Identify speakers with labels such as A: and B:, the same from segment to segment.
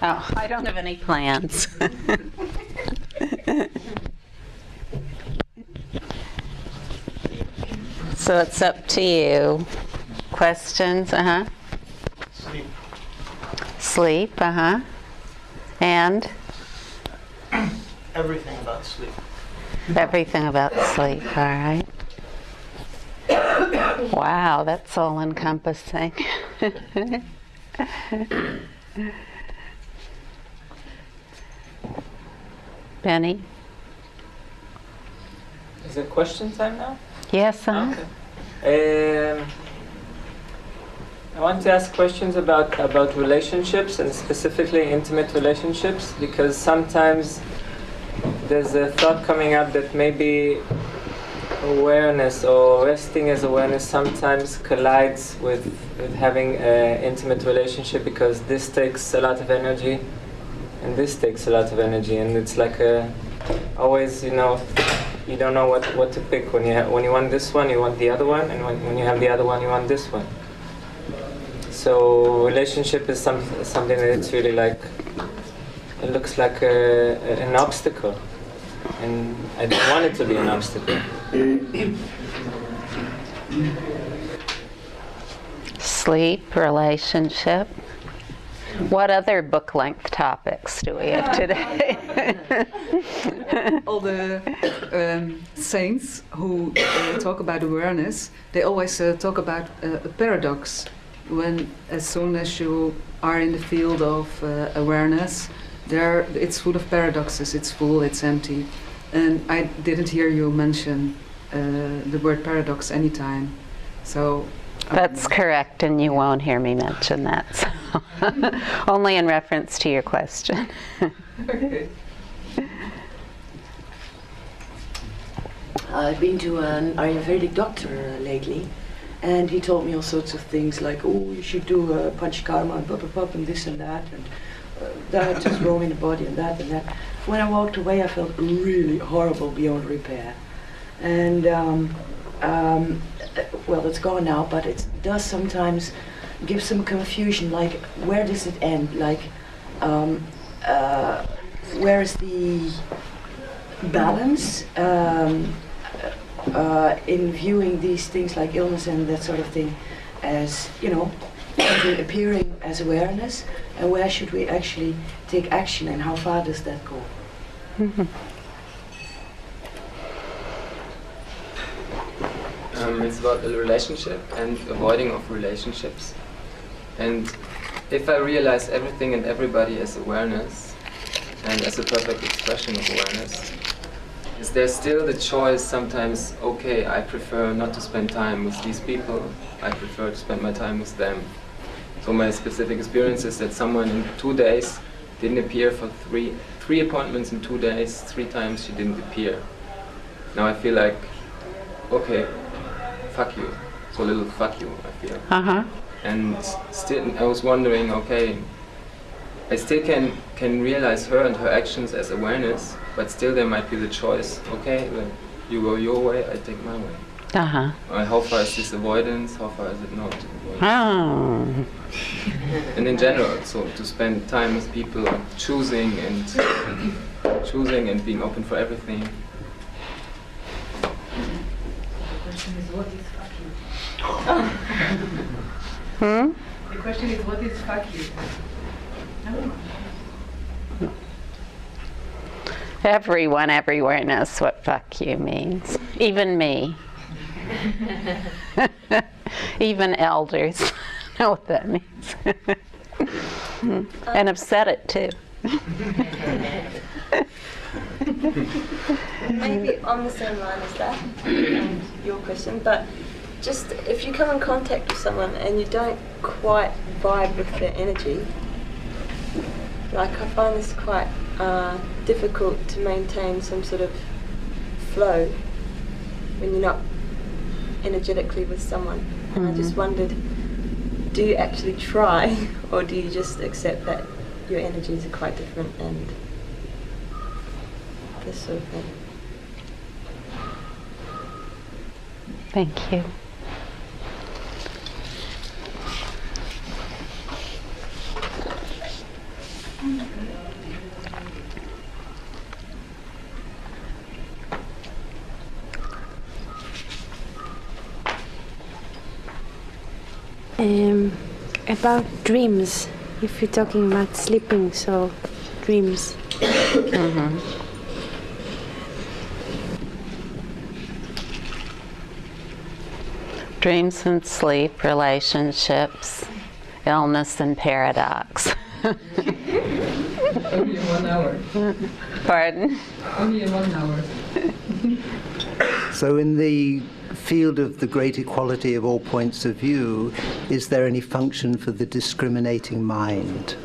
A: Oh, I don't have any plans. So it's up to you. Questions?
B: Sleep.
A: Sleep, And?
B: Everything about sleep.
A: Everything about sleep, all right. Wow, that's all encompassing. Benny?
C: Is it question time now?
A: Yes,
C: Okay. I want to ask questions about relationships, and specifically intimate relationships, because sometimes there's a thought coming up that maybe awareness or resting as awareness sometimes collides with having an intimate relationship, because this takes a lot of energy and this takes a lot of energy, and it's like always, you don't know what to pick. When you want this one, you want the other one, and when you have the other one, you want this one. So relationship is something that it's really like, it looks like an obstacle, and I don't want it to be an obstacle.
A: Sleep, relationship. What other book-length topics do we have today?
D: All the saints who talk about awareness, they always talk about a paradox. When, as soon as you are in the field of awareness, it's full of paradoxes. It's full, it's empty. And I didn't hear you mention the word paradox anytime. So
A: That's correct, and you won't hear me mention that. So. Only in reference to your question.
D: Okay.
E: I've been to an Ayurvedic doctor lately, and he told me all sorts of things like, oh, you should do panchakarma and pop and this and that, and that is wrong in the body and that and that. When I walked away, I felt really horrible beyond repair. And well, it's gone now, but it does sometimes give some confusion, like where does it end? Like where is the balance in viewing these things like illness and that sort of thing as, something appearing as awareness, and where should we actually take action, and how far does that go?
F: It's about a relationship and avoiding of relationships. And if I realize everything and everybody as awareness, and as a perfect expression of awareness, is there still the choice sometimes, okay, I prefer not to spend time with these people, I prefer to spend my time with them. So my specific experience is that someone in 2 days didn't appear for three appointments in 2 days, 3 times she didn't appear. Now I feel like, okay, fuck you. So a little fuck you, I feel. And still, I was wondering, okay, I still can realize her and her actions as awareness, but still there might be the choice, okay, well, you go your way, I take my way. How far is this avoidance, how far is it not avoidance? And in general, so to spend time with people, choosing and being open for everything.
G: The question is, what is fuck you? The question is, what is fuck you?
A: Everyone everywhere knows what fuck you means. Even me. Even elders know what that means. And have said it too.
H: Maybe on the same line as that, your question, but just if you come in contact with someone and you don't quite vibe with their energy, like I find this quite difficult to maintain some sort of flow when you're not energetically with someone. And I just wondered, do you actually try, or do you just accept that your energies are quite different and this sort of thing?
A: Thank you.
I: About dreams, if you're talking about sleeping, so dreams.
A: Dreams and sleep, relationships, illness and paradox.
G: Only in 1 hour.
A: Pardon?
G: Only in 1 hour.
J: So in the field of the great equality of all points of view, is there any function for the discriminating mind?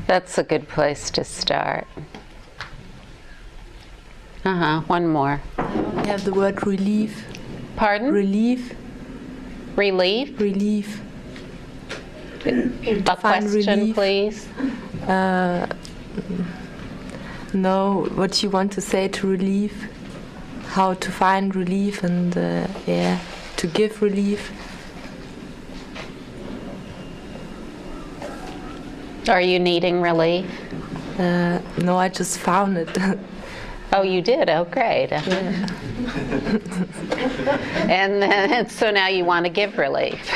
A: That's a good place to start. One more.
K: I have the word relief.
A: Pardon?
K: Relief.
A: Relief?
K: Relief.
A: A
K: Find
A: question,
K: relief.
A: please.
K: Know what you want to say to relief, how to find relief, and to give relief.
A: Are you needing relief?
K: No, I just found it.
A: Oh, you did? Oh, great.
K: Yeah.
A: And then, so now you want to give relief.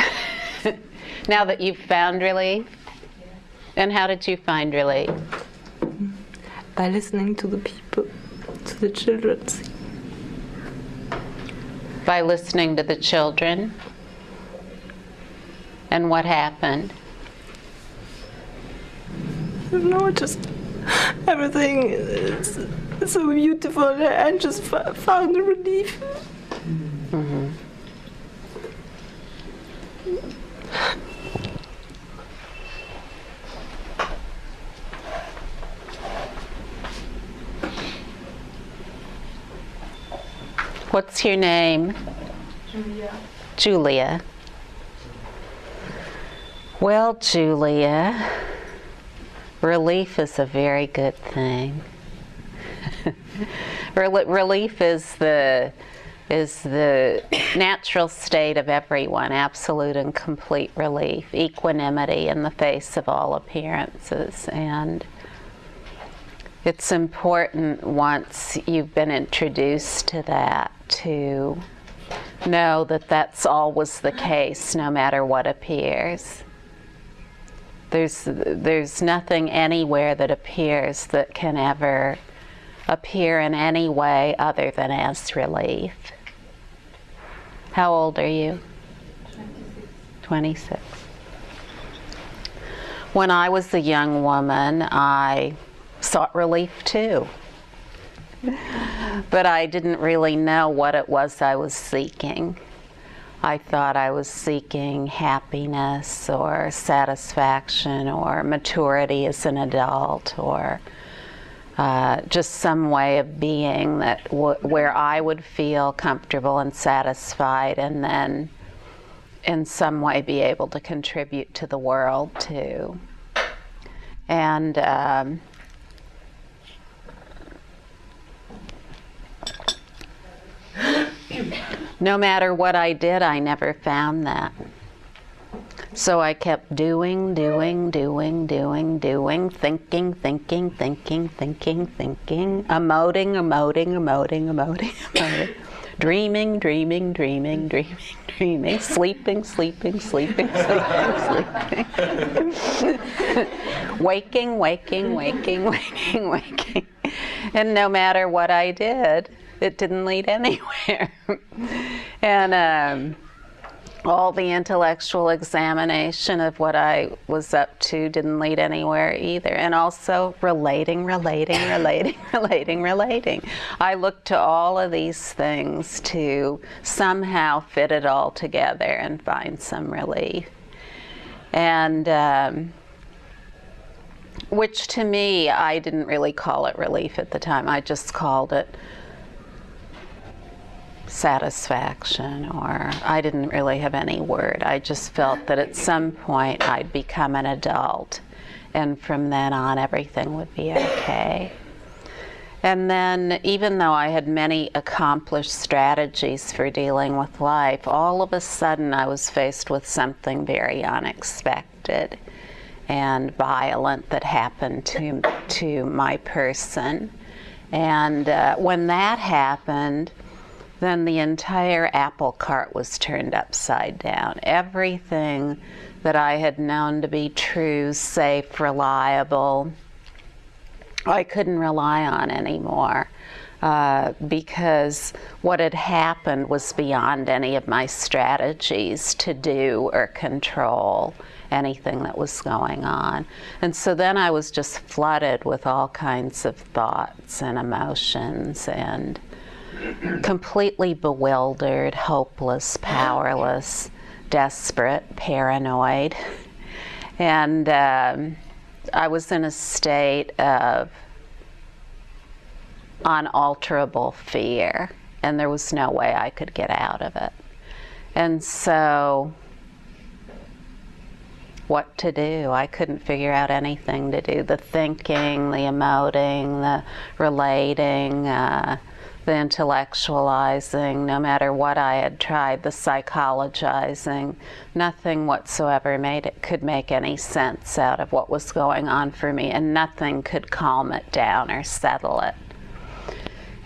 A: Now that you've found relief? And how did you find relief?
K: By listening to the people, to the children.
A: By listening to the children? And what happened?
K: I don't know, just everything is so beautiful. I just found the relief.
A: Mm-hmm. What's your name?
K: Julia.
A: Julia. Well, Julia, relief is a very good thing. Relief is the natural state of everyone, absolute and complete relief, equanimity in the face of all appearances. And it's important, once you've been introduced to that, to know that that's always the case, no matter what appears. There's nothing anywhere that appears that can ever appear in any way other than as relief. How old are you? 26. When I was a young woman, I sought relief too. But I didn't really know what it was I was seeking. I thought I was seeking happiness or satisfaction or maturity as an adult, or just some way of being that where I would feel comfortable and satisfied, and then in some way be able to contribute to the world too. And no matter what I did, I never found that. So I kept doing, thinking, emoting, dreaming, sleeping, waking. And no matter what I did, it didn't lead anywhere. And all the intellectual examination of what I was up to didn't lead anywhere either. And also relating. I looked to all of these things to somehow fit it all together and find some relief. And which to me, I didn't really call it relief at the time. I just called it satisfaction, or I didn't really have any word. I just felt that at some point I'd become an adult, and from then on everything would be okay. And then, even though I had many accomplished strategies for dealing with life, all of a sudden I was faced with something very unexpected and violent that happened to my person. And when that happened, then the entire apple cart was turned upside down. Everything that I had known to be true, safe, reliable, I couldn't rely on anymore. Because what had happened was beyond any of my strategies to do or control anything that was going on. And so then I was just flooded with all kinds of thoughts and emotions and completely bewildered, hopeless, powerless, desperate, paranoid. And I was in a state of unalterable fear, and there was no way I could get out of it. And so, what to do? I couldn't figure out anything to do. The thinking, the emoting, the relating, the intellectualizing, no matter what I had tried, the psychologizing, nothing whatsoever could make any sense out of what was going on for me, and nothing could calm it down or settle it.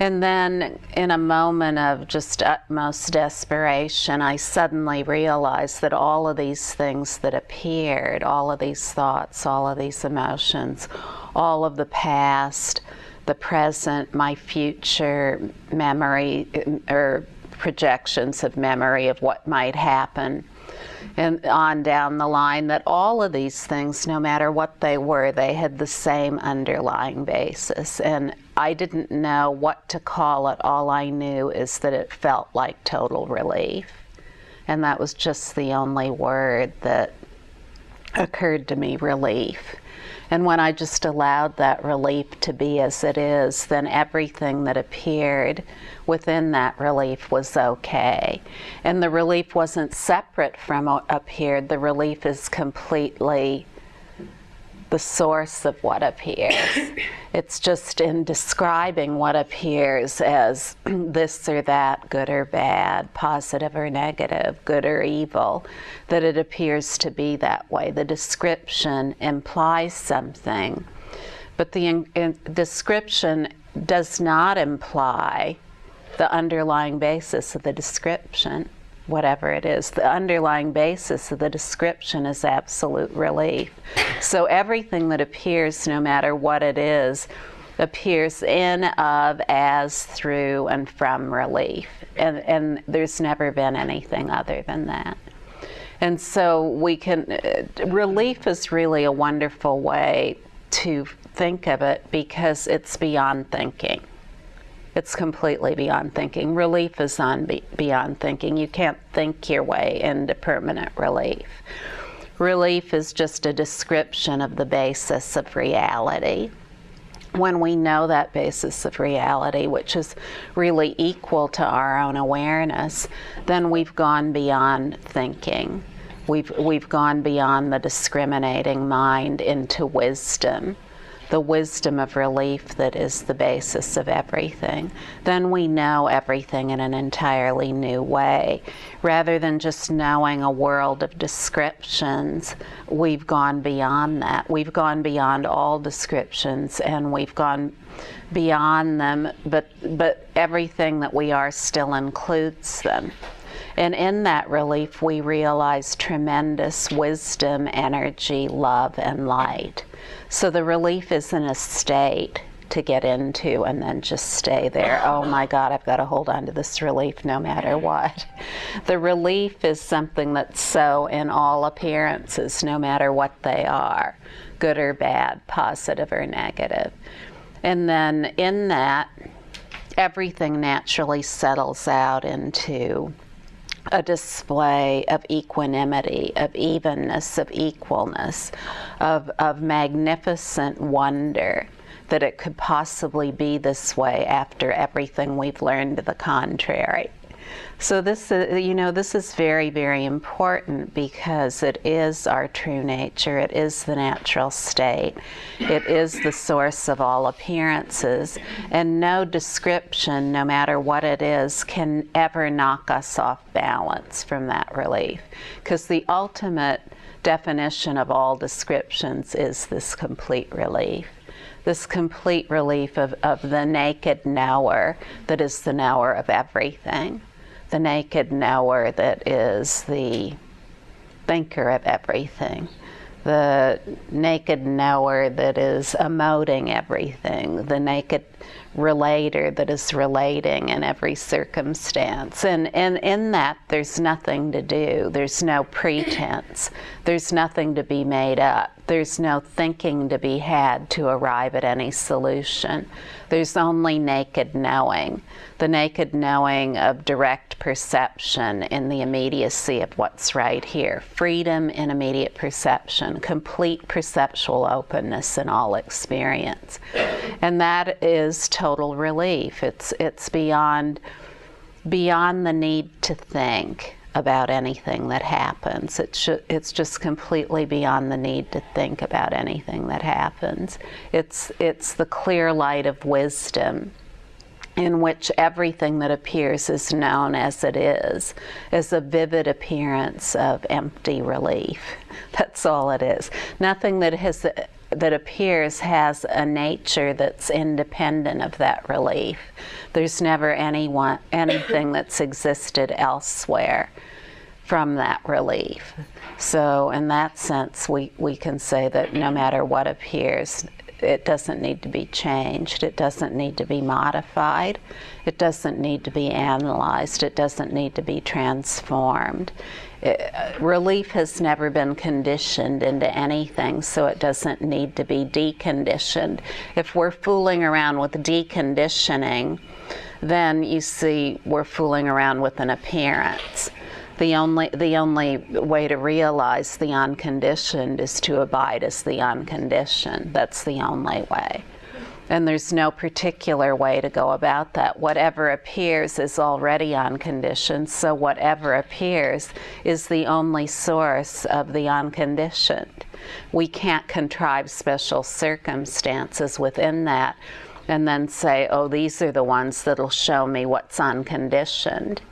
A: And then, in a moment of just utmost desperation, I suddenly realized that all of these things that appeared, all of these thoughts, all of these emotions, all of the past, the present, my future memory or projections of memory of what might happen, and on down the line, that all of these things, no matter what they were, they had the same underlying basis. And I didn't know what to call it. All I knew is that it felt like total relief. And that was just the only word that occurred to me, relief. And when I just allowed that relief to be as it is, then everything that appeared within that relief was okay. And the relief wasn't separate from what appeared. The relief is completely the source of what appears. It's just in describing what appears as this or that, good or bad, positive or negative, good or evil, that it appears to be that way. The description implies something, but the description does not imply the underlying basis of the description, whatever it is. The underlying basis of the description is absolute relief. So everything that appears, no matter what it is, appears in, of, as, through, and from relief. And there's never been anything other than that. And so we can, relief is really a wonderful way to think of it because it's beyond thinking. It's completely beyond thinking. Relief is beyond thinking. You can't think your way into permanent relief. Relief is just a description of the basis of reality. When we know that basis of reality, which is really equal to our own awareness, then we've gone beyond thinking. We've gone beyond the discriminating mind into wisdom. The wisdom of relief that is the basis of everything. Then we know everything in an entirely new way. Rather than just knowing a world of descriptions, we've gone beyond that. We've gone beyond all descriptions, and we've gone beyond them, but everything that we are still includes them. And in that relief, we realize tremendous wisdom, energy, love, and light. So the relief isn't a state to get into and then just stay there. Oh my God, I've got to hold on to this relief no matter what. The relief is something that's so in all appearances, no matter what they are, good or bad, positive or negative. And then in that, everything naturally settles out into a display of equanimity, of evenness, of equalness, of magnificent wonder that it could possibly be this way after everything we've learned to the contrary. So this is very, very important because it is our true nature. It is the natural state. It is the source of all appearances. And no description, no matter what it is, can ever knock us off balance from that relief. Because the ultimate definition of all descriptions is this complete relief. this complete relief of the naked knower that is the knower of everything, the naked knower that is the thinker of everything, the naked knower that is emoting everything, the naked relator that is relating in every circumstance. And in that, there's nothing to do. There's no pretense. There's nothing to be made up. There's no thinking to be had to arrive at any solution. There's only naked knowing, the naked knowing of direct perception in the immediacy of what's right here. Freedom in immediate perception, complete perceptual openness in all experience. And that is total relief. It's beyond the need to think about anything that happens. It's just completely beyond the need to think about anything that happens. It's the clear light of wisdom in which everything that appears is known as it is a vivid appearance of empty relief. That's all it is. Nothing that appears has a nature that's independent of that relief. There's never anything that's existed elsewhere from that relief. So in that sense, we can say that no matter what appears, it doesn't need to be changed. It doesn't need to be modified. It doesn't need to be analyzed. It doesn't need to be transformed. Relief has never been conditioned into anything, so it doesn't need to be deconditioned. If we're fooling around with deconditioning, then you see we're fooling around with an appearance. The only way to realize the unconditioned is to abide as the unconditioned. That's the only way. And there's no particular way to go about that. Whatever appears is already unconditioned, so whatever appears is the only source of the unconditioned. We can't contrive special circumstances within that and then say, oh, these are the ones that'll show me what's unconditioned.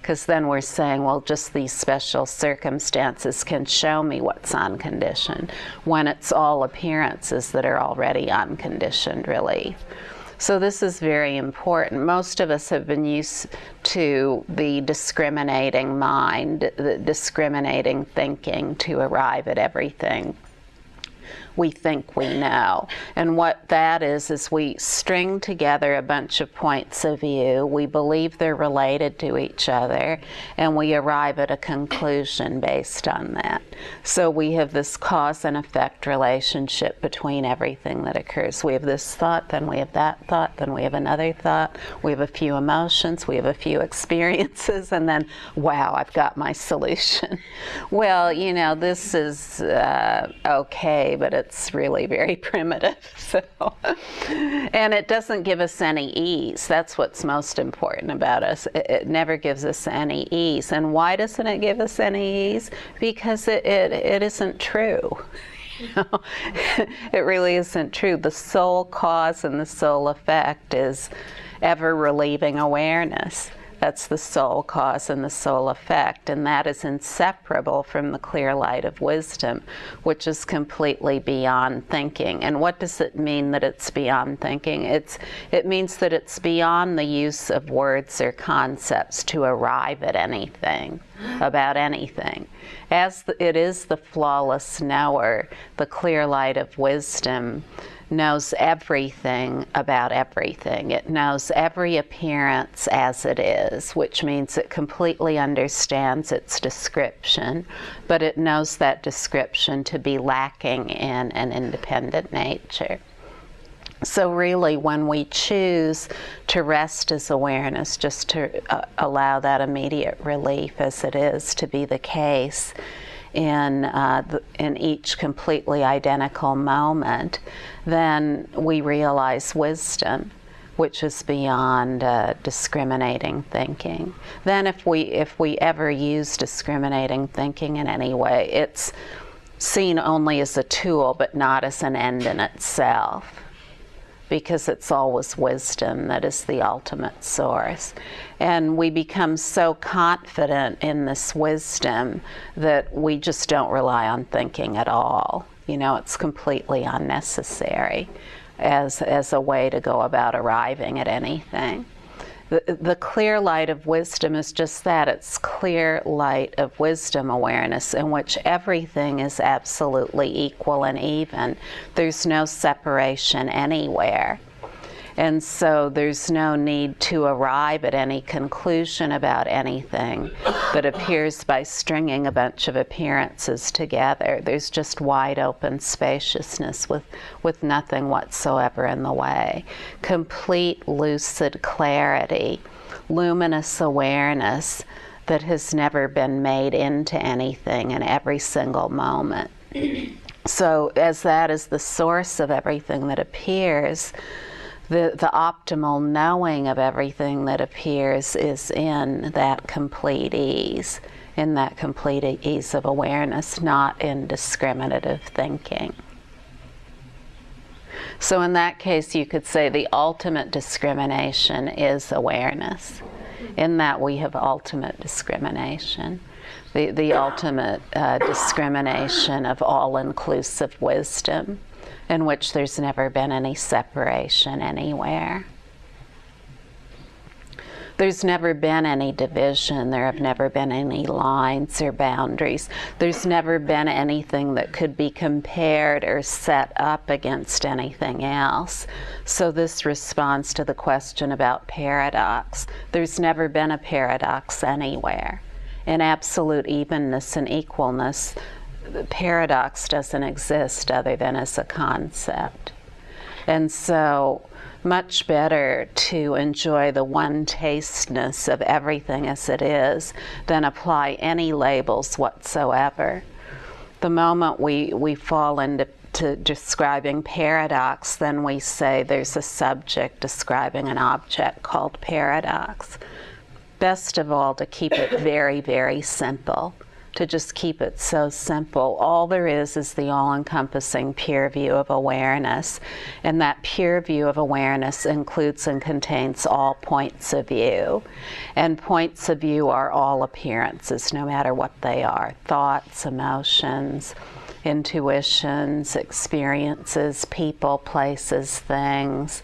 A: Because then we're saying, well, just these special circumstances can show me what's unconditioned, when it's all appearances that are already unconditioned relief. So this is very important. Most of us have been used to the discriminating mind, the discriminating thinking to arrive at everything we think we know. And what that is we string together a bunch of points of view, we believe they're related to each other, and we arrive at a conclusion based on that. So we have this cause and effect relationship between everything that occurs. We have this thought, then we have that thought, then we have another thought, we have a few emotions, we have a few experiences, and then, wow, I've got my solution. Well, you know, this is okay, but it's really very primitive. So, and it doesn't give us any ease. That's what's most important about us. It never gives us any ease. And why doesn't it give us any ease? Because it isn't true. You know? It really isn't true. The sole cause and the sole effect is ever relieving awareness. That's the sole cause and the sole effect, and that is inseparable from the clear light of wisdom, which is completely beyond thinking. And what does it mean that it's beyond thinking? It means that it's beyond the use of words or concepts to arrive at anything, about anything. As it is the flawless knower, the clear light of wisdom knows everything about everything. It knows every appearance as it is, which means it completely understands its description, but it knows that description to be lacking in an independent nature. So really, when we choose to rest as awareness, just to allow that immediate relief as it is to be the case in each completely identical moment, then we realize wisdom, which is beyond discriminating thinking. Then if we ever use discriminating thinking in any way, it's seen only as a tool but not as an end in itself, because it's always wisdom that is the ultimate source. And we become so confident in this wisdom that we just don't rely on thinking at all. You know, it's completely unnecessary. as a way to go about arriving at anything. The clear light of wisdom is just that. It's clear light of wisdom awareness in which everything is absolutely equal and even. There's no separation anywhere. And so there's no need to arrive at any conclusion about anything that appears by stringing a bunch of appearances together. There's just wide open spaciousness with nothing whatsoever in the way. Complete lucid clarity, luminous awareness that has never been made into anything in every single moment. So as that is the source of everything that appears, the optimal knowing of everything that appears is in that complete ease, of awareness, not in discriminative thinking. So in that case, you could say the ultimate discrimination is awareness. In that we have ultimate discrimination, the ultimate discrimination of all-inclusive wisdom, in which there's never been any separation anywhere. There's never been any division. There have never been any lines or boundaries. There's never been anything that could be compared or set up against anything else. So this responds to the question about paradox. There's never been a paradox anywhere. In absolute evenness and equalness, the paradox doesn't exist other than as a concept. And so much better to enjoy the one-tasteness of everything as it is than apply any labels whatsoever. The moment we fall into describing paradox, then we say there's a subject describing an object called paradox. Best of all, to keep it very, very simple. To just keep it so simple. All there is the all-encompassing pure view of awareness, and that pure view of awareness includes and contains all points of view. And points of view are all appearances, no matter what they are. Thoughts, emotions, intuitions, experiences, people, places, things,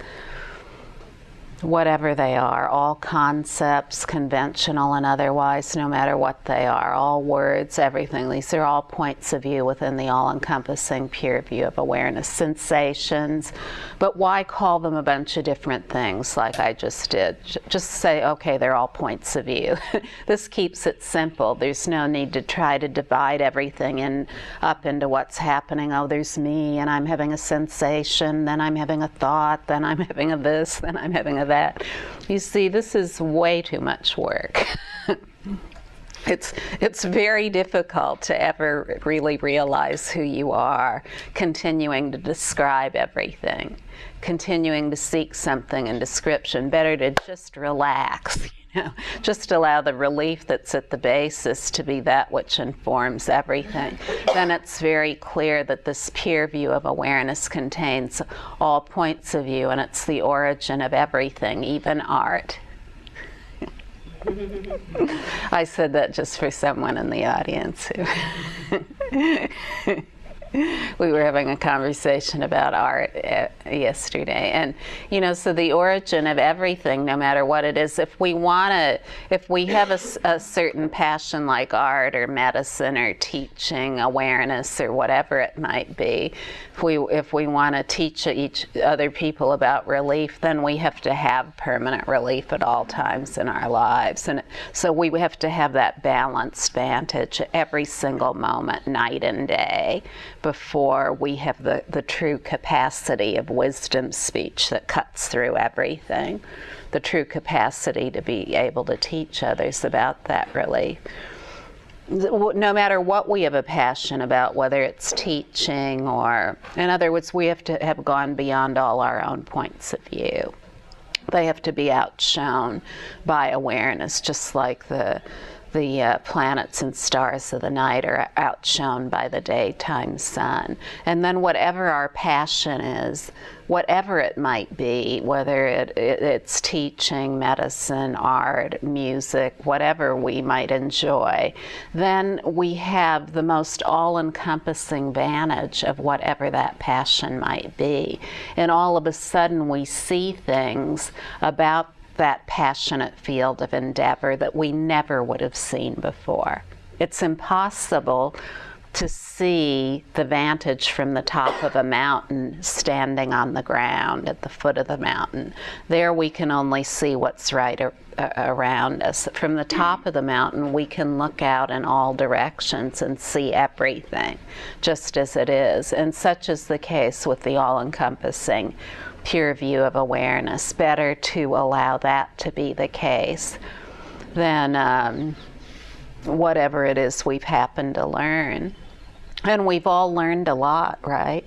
A: whatever they are, all concepts, conventional and otherwise, no matter what they are, all words, everything. These are all points of view within the all-encompassing pure view of awareness. Sensations, but why call them a bunch of different things like I just did? Just say, okay, they're all points of view. This keeps it simple. There's no need to try to divide everything up into what's happening. Oh, there's me, and I'm having a sensation, then I'm having a thought, then I'm having a this, then I'm having a that. You see, this is way too much work. It's very difficult to ever really realize who you are, continuing to describe everything, continuing to seek something in description. Better to just relax, just allow the relief that's at the basis to be that which informs everything. Then it's very clear that this pure view of awareness contains all points of view, and it's the origin of everything, even art. I said that just for someone in the audience who we were having a conversation about art yesterday, and so the origin of everything, no matter what it is, if we have a certain passion like art or medicine or teaching, awareness, or whatever it might be, if we want to teach other people about relief, then we have to have permanent relief at all times in our lives, and so we have to have that balanced vantage every single moment, night and day, before we have the true capacity of wisdom speech that cuts through everything, the true capacity to be able to teach others about that relief. No matter what we have a passion about, whether it's teaching or, in other words, we have to have gone beyond all our own points of view. They have to be outshone by awareness, just like the the planets and stars of the night are outshone by the daytime sun. And then whatever our passion is, whatever it might be, whether it's teaching, medicine, art, music, whatever we might enjoy, then we have the most all-encompassing vantage of whatever that passion might be. And all of a sudden we see things about that passionate field of endeavor that we never would have seen before. It's impossible to see the vantage from the top of a mountain standing on the ground at the foot of the mountain. There we can only see what's right around us. From the top of the mountain we can look out in all directions and see everything just as it is. And such is the case with the all-encompassing pure view of awareness. Better to allow that to be the case than whatever it is we've happened to learn. And we've all learned a lot, right?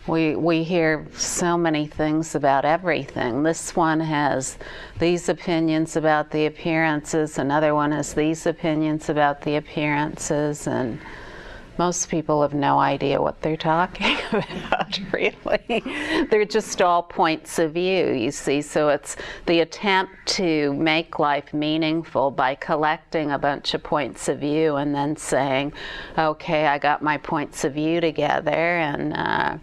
A: We hear so many things about everything. This one has these opinions about the appearances, another one has these opinions about the appearances, and most people have no idea what they're talking about, really. They're just all points of view, you see. So it's the attempt to make life meaningful by collecting a bunch of points of view and then saying, okay, I got my points of view together, and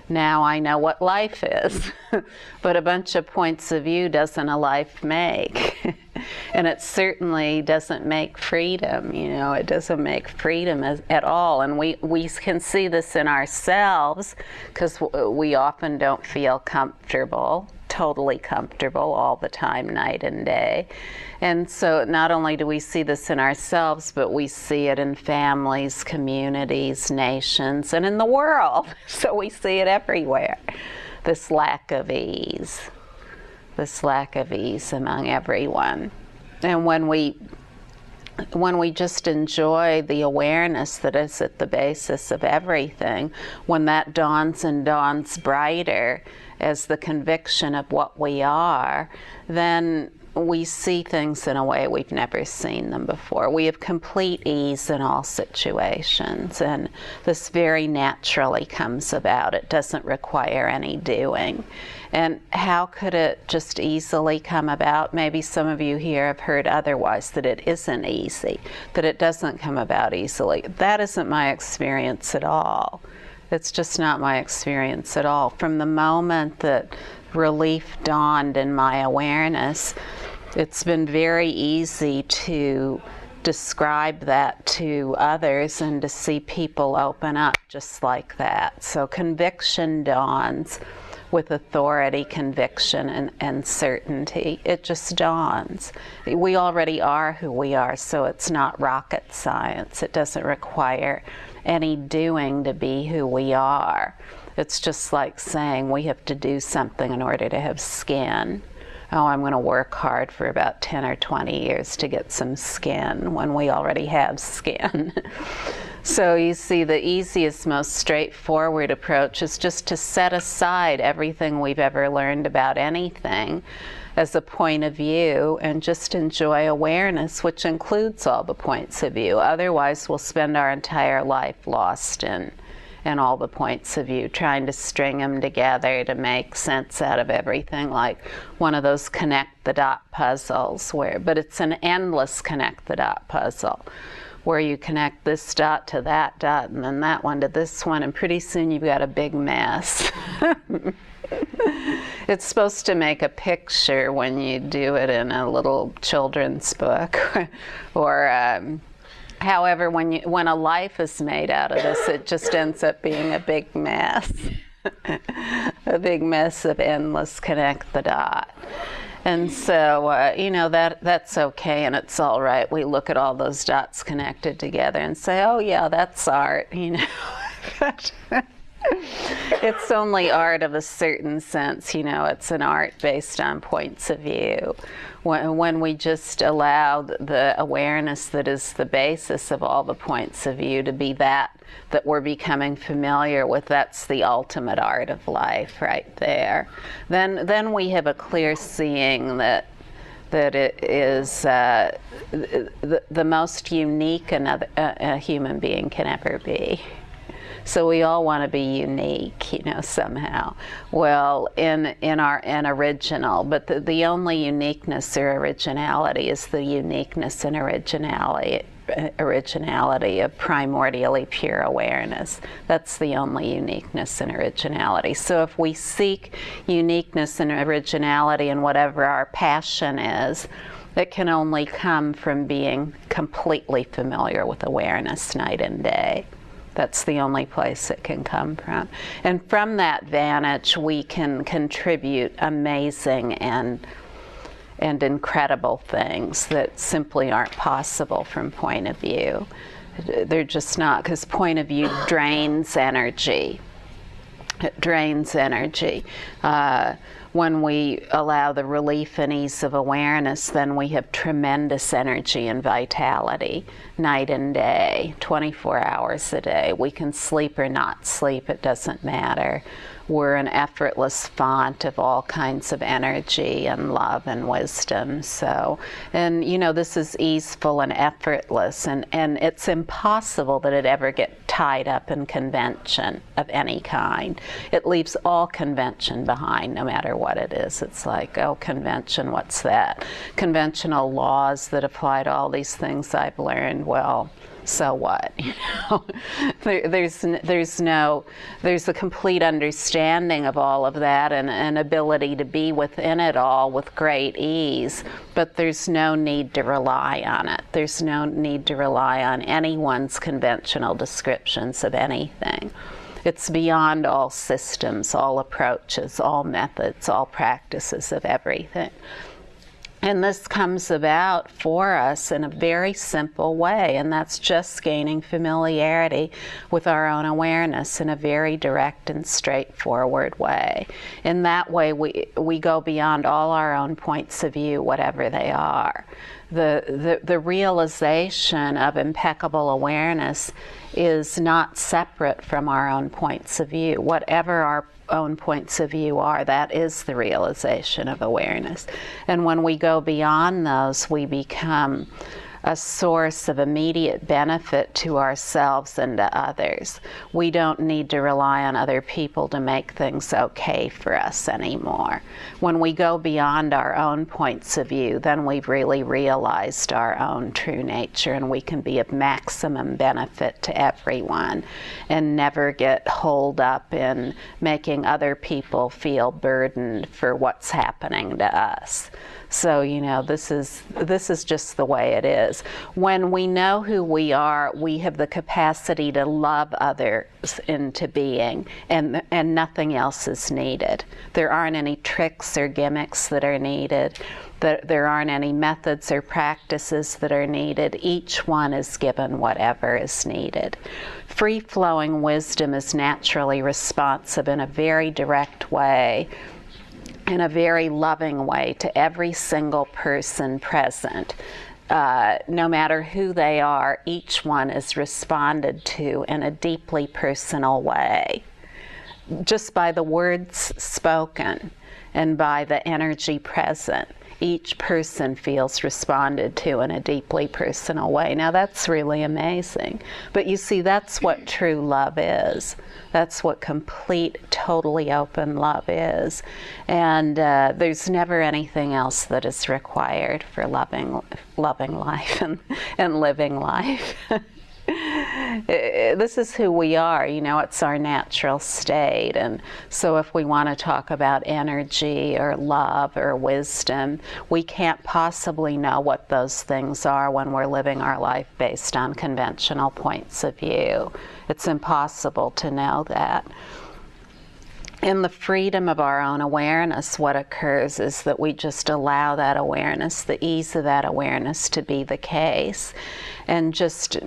A: now I know what life is. But a bunch of points of view doesn't a life make. And it certainly doesn't make freedom, you know, it doesn't make freedom at all. And we can see this in ourselves because we often don't feel comfortable, totally comfortable all the time, night and day. And so not only do we see this in ourselves, but we see it in families, communities, nations, and in the world. So we see it everywhere, this lack of ease. This lack of ease among everyone. And when we just enjoy the awareness that is at the basis of everything, when that dawns and dawns brighter as the conviction of what we are, then we see things in a way we've never seen them before. We have complete ease in all situations, and this very naturally comes about. It doesn't require any doing. And how could it just easily come about? Maybe some of you here have heard otherwise, that it isn't easy, that it doesn't come about easily. That isn't my experience at all. It's just not my experience at all. From the moment that relief dawned in my awareness, it's been very easy to describe that to others and to see people open up just like that. So conviction dawns with authority, conviction, and certainty. It just dawns. We already are who we are, so it's not rocket science. It doesn't require any doing to be who we are. It's just like saying we have to do something in order to have skin. Oh, I'm going to work hard for about 10 or 20 years to get some skin when we already have skin. So you see, the easiest, most straightforward approach is just to set aside everything we've ever learned about anything as a point of view and just enjoy awareness, which includes all the points of view. Otherwise, we'll spend our entire life lost in all the points of view, trying to string them together to make sense out of everything, like one of those connect the dot puzzles, but it's an endless connect the dot puzzle, where you connect this dot to that dot and then that one to this one, and pretty soon you've got a big mess. It's supposed to make a picture when you do it in a little children's book, or however, when a life is made out of this, it just ends up being a big mess. A big mess of endless connect the dot. And so, you know, that's okay and it's all right. We look at all those dots connected together and say, oh yeah, that's art, you know. It's only art of a certain sense, you know, it's an art based on points of view. When we just allow the awareness that is the basis of all the points of view to be that we're becoming familiar with, that's the ultimate art of life right there. Then we have a clear seeing that that it is the most unique a human being can ever be. So we all want to be unique, you know, somehow. Well, in original, but the only uniqueness or originality is the uniqueness and originality of primordially pure awareness. That's the only uniqueness and originality. So if we seek uniqueness and originality in whatever our passion is, it can only come from being completely familiar with awareness night and day. That's the only place it can come from. And from that vantage, we can contribute amazing and incredible things that simply aren't possible from point of view. They're just not, because point of view drains energy. It drains energy. When we allow the relief and ease of awareness, then we have tremendous energy and vitality night and day, 24 hours a day. We can sleep or not sleep, it doesn't matter. We're an effortless font of all kinds of energy and love and wisdom. So, and you know, this is easeful and effortless, and it's impossible that it ever get tied up in convention of any kind. It leaves all convention behind, no matter what it is. It's like, oh, convention, what's that? Conventional laws that apply to all these things I've learned, well, so what? You know, there's a complete understanding of all of that and an ability to be within it all with great ease, but there's no need to rely on it. There's no need to rely on anyone's conventional descriptions of anything. It's beyond all systems, all approaches, all methods, all practices of everything. And this comes about for us in a very simple way, and that's just gaining familiarity with our own awareness in a very direct and straightforward way. In that way, we go beyond all our own points of view, whatever they are. The realization of impeccable awareness is not separate from our own points of view. Whatever our own points of view are, that is the realization of awareness. And when we go beyond those, we become a source of immediate benefit to ourselves and to others. We don't need to rely on other people to make things okay for us anymore. When we go beyond our own points of view, then we've really realized our own true nature, and we can be of maximum benefit to everyone and never get holed up in making other people feel burdened for what's happening to us. So, you know, this is just the way it is. When we know who we are, we have the capacity to love others into being, and nothing else is needed. There aren't any tricks or gimmicks that are needed. There aren't any methods or practices that are needed. Each one is given whatever is needed. Free-flowing wisdom is naturally responsive in a very direct way, in a very loving way to every single person present. No matter who they are, each one is responded to in a deeply personal way, just by the words spoken and by the energy present. Each person feels responded to in a deeply personal way. Now that's really amazing. But you see, that's what true love is. That's what complete, totally open love is. And there's never anything else that is required for loving life and living life. This is who we are, you know, it's our natural state. And so if we want to talk about energy or love or wisdom, we can't possibly know what those things are when we're living our life based on conventional points of view. It's impossible to know that. In the freedom of our own awareness, what occurs is that we just allow that awareness, the ease of that awareness, to be the case. And just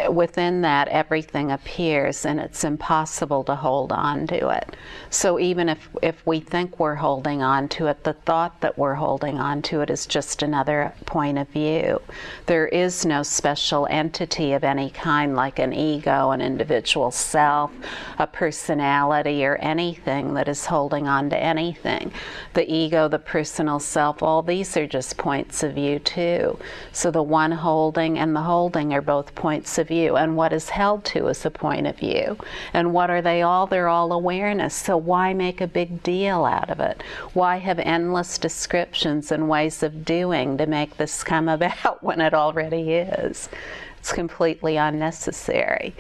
A: within that, everything appears, and it's impossible to hold on to it. So even if we think we're holding on to it, the thought that we're holding on to it is just another point of view. There is no special entity of any kind, like an ego, an individual self, a personality, or anything that is holding on to anything. The ego, the personal self, all these are just points of view too. So the one holding and the holding are both points of view, and what is held to is a point of view. And what are they all? They're all awareness. So why make a big deal out of it? Why have endless descriptions and ways of doing to make this come about when it already is? It's completely unnecessary.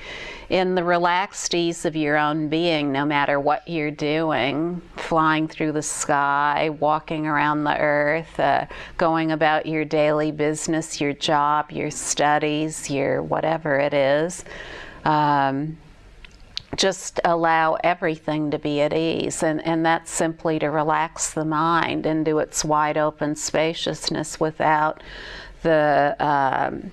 A: In the relaxed ease of your own being, no matter what you're doing, flying through the sky, walking around the earth, going about your daily business, your job, your studies, your whatever it is, just allow everything to be at ease, and that's simply to relax the mind into its wide open spaciousness without the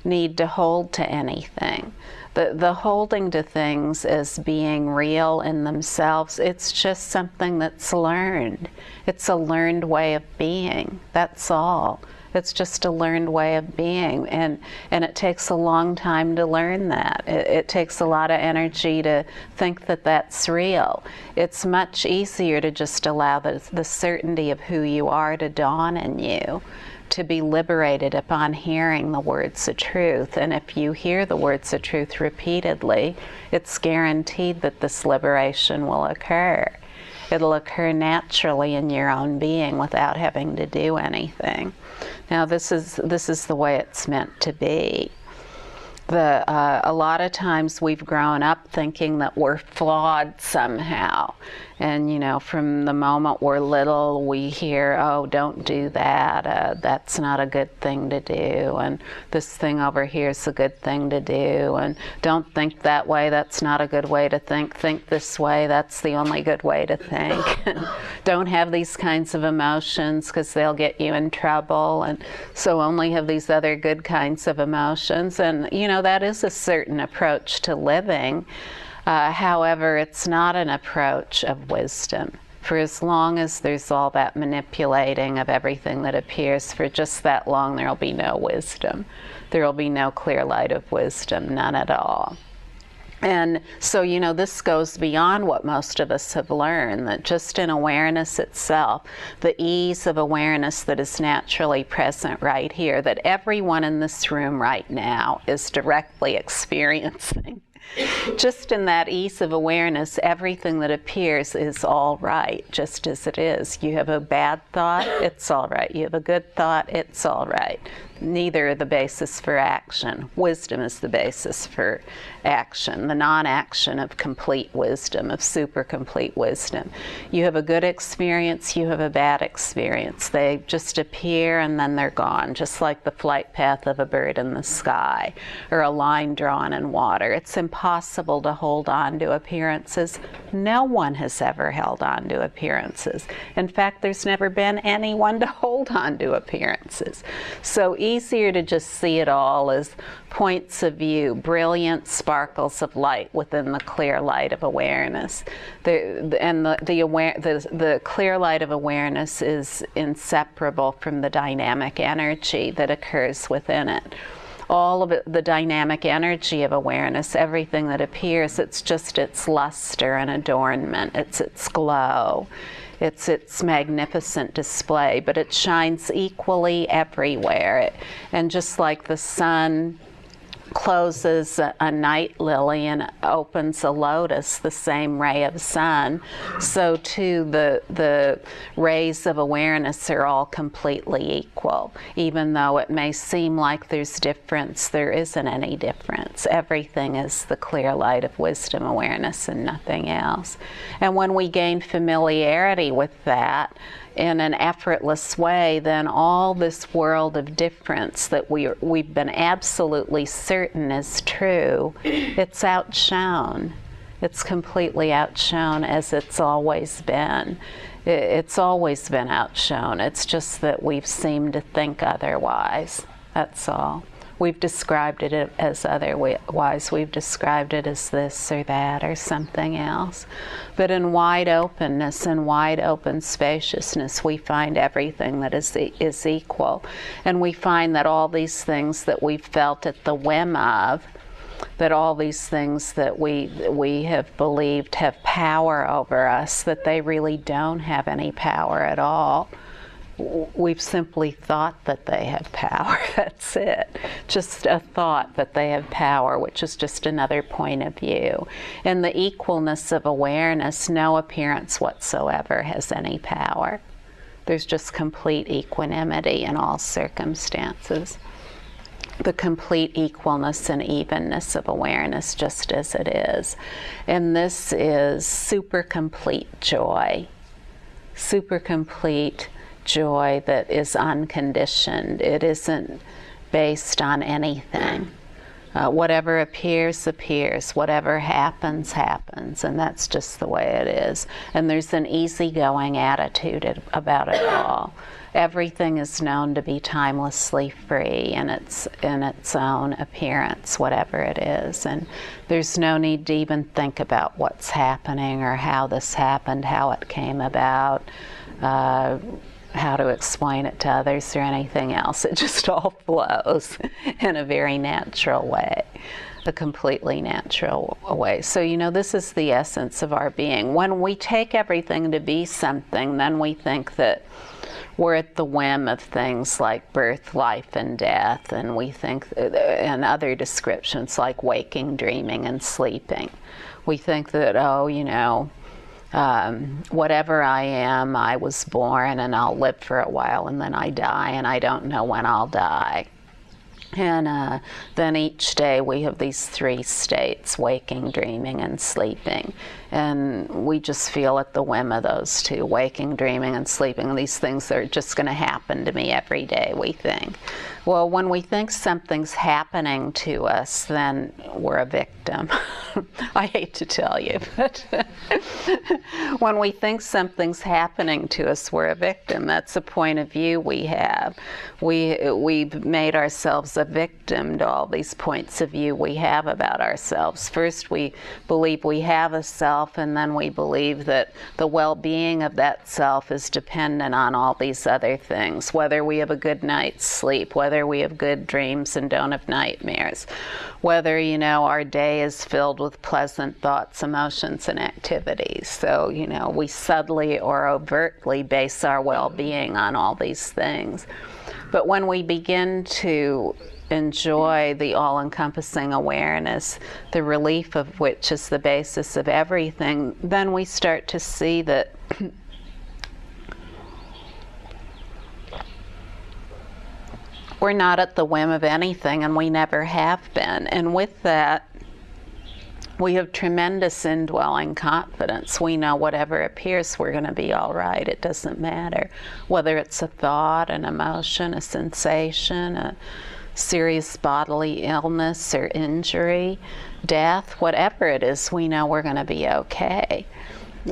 A: need to hold to anything. The holding to things as being real in themselves, it's just something that's learned. It's a learned way of being, that's all. It's just a learned way of being, and it takes a long time to learn that. It takes a lot of energy to think that that's real. It's much easier to just allow the certainty of who you are to dawn in you, to be liberated upon hearing the words of truth. And if you hear the words of truth repeatedly, it's guaranteed that this liberation will occur. It'll occur naturally in your own being without having to do anything. Now this is the way it's meant to be. A lot of times we've grown up thinking that we're flawed somehow. And, you know, from the moment we're little, we hear, oh, don't do that. That's not a good thing to do. And this thing over here is a good thing to do. And don't think that way. That's not a good way to think. Think this way. That's the only good way to think. Don't have these kinds of emotions because they'll get you in trouble. And so only have these other good kinds of emotions. And, you know, that is a certain approach to living. However, it's not an approach of wisdom. For as long as there's all that manipulating of everything that appears, for just that long there will be no wisdom. There will be no clear light of wisdom, none at all. And so, you know, this goes beyond what most of us have learned, that just in awareness itself, the ease of awareness that is naturally present right here, that everyone in this room right now is directly experiencing. Just in that ease of awareness, everything that appears is all right, just as it is. You have a bad thought, it's all right. You have a good thought, it's all right. Neither are the basis for action. Wisdom is the basis for action, the non-action of complete wisdom, of super complete wisdom. You have a good experience, you have a bad experience. They just appear and then they're gone, just like the flight path of a bird in the sky or a line drawn in water. It's impossible to hold on to appearances. No one has ever held on to appearances. In fact, there's never been anyone to hold on to appearances. So easier to just see it all as points of view, brilliant sparkles of light within the clear light of awareness. The clear light of awareness is inseparable from the dynamic energy that occurs within it. All of it, the dynamic energy of awareness, everything that appears, it's just its luster and adornment, it's its glow. It's its magnificent display, but it shines equally everywhere. And just like the sun closes a night lily and opens a lotus, the same ray of sun, so too the rays of awareness are all completely equal. Even though it may seem like there's difference, there isn't any difference. Everything is the clear light of wisdom awareness and nothing else. And when we gain familiarity with that in an effortless way, then all this world of difference that we've been absolutely certain is true, it's outshone. It's completely outshone, as it's always been. It's always been outshone. It's just that we've seemed to think otherwise. That's all. we've described it as otherwise. We've described it as this or that or something else. But in wide openness and wide open spaciousness, we find everything that is equal. And we find that all these things that we've felt at the whim of, that all these things that we have believed have power over us, that they really don't have any power at all. We've simply thought that they have power. That's it. Just a thought that they have power, which is just another point of view. In the equalness of awareness, no appearance whatsoever has any power. There's just complete equanimity in all circumstances. The complete equalness and evenness of awareness just as it is. And this is super complete joy. Super complete joy that is unconditioned. It isn't based on anything. Whatever appears, appears. Whatever happens, happens. And that's just the way it is. And there's an easygoing attitude about it all. Everything is known to be timelessly free in its own appearance, whatever it is. And there's no need to even think about what's happening or how this happened, how it came about, how to explain it to others or anything else. It just all flows in a very natural way, a completely natural way. So, this is the essence of our being. When we take everything to be something, then we think that we're at the whim of things like birth, life, and death, and we think, and other descriptions like waking, dreaming, and sleeping. We think that, whatever I am, I was born and I'll live for a while and then I die and I don't know when I'll die. And then each day we have these three states, waking, dreaming, and sleeping. And we just feel at the whim of those two, waking, dreaming, and sleeping. These things are just going to happen to me every day, we think. Well, when we think something's happening to us, then we're a victim. I hate to tell you, but when we think something's happening to us, we're a victim. That's a point of view we have. We've made ourselves a victim to all these points of view we have about ourselves. First, we believe we have a self, and then we believe that the well-being of that self is dependent on all these other things, whether we have a good night's sleep, whether we have good dreams and don't have nightmares, whether, our day is filled with pleasant thoughts, emotions, and activities. So, we subtly or overtly base our well-being on all these things. But when we begin to enjoy the all-encompassing awareness, the relief of which is the basis of everything, then we start to see that we're not at the whim of anything, and we never have been. And with that, we have tremendous indwelling confidence. We know whatever appears, we're going to be all right. It doesn't matter whether it's a thought, an emotion, a sensation, a serious bodily illness or injury, death, whatever it is, we know we're going to be okay.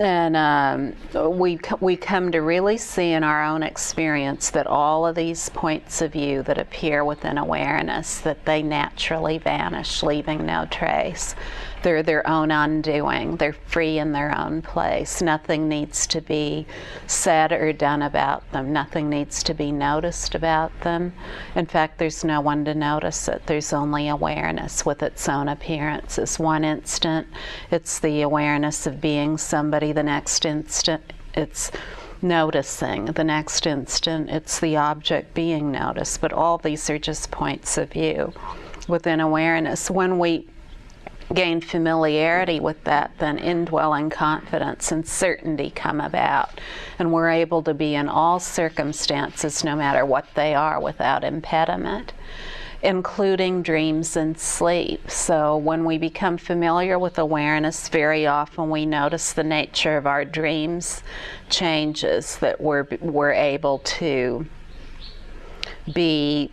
A: And we come to really see in our own experience that all of these points of view that appear within awareness, that they naturally vanish, leaving no trace. They're their own undoing. They're free in their own place. Nothing needs to be said or done about them. Nothing needs to be noticed about them. In fact, there's no one to notice it. There's only awareness with its own appearances. One instant, it's the awareness of being somebody. The next instant, it's noticing. The next instant, it's the object being noticed. But all these are just points of view within awareness. When we gain familiarity with that, then indwelling confidence and certainty come about, and we're able to be in all circumstances, no matter what they are, without impediment, including dreams and sleep. So when we become familiar with awareness, very often we notice the nature of our dreams changes, that we're able to be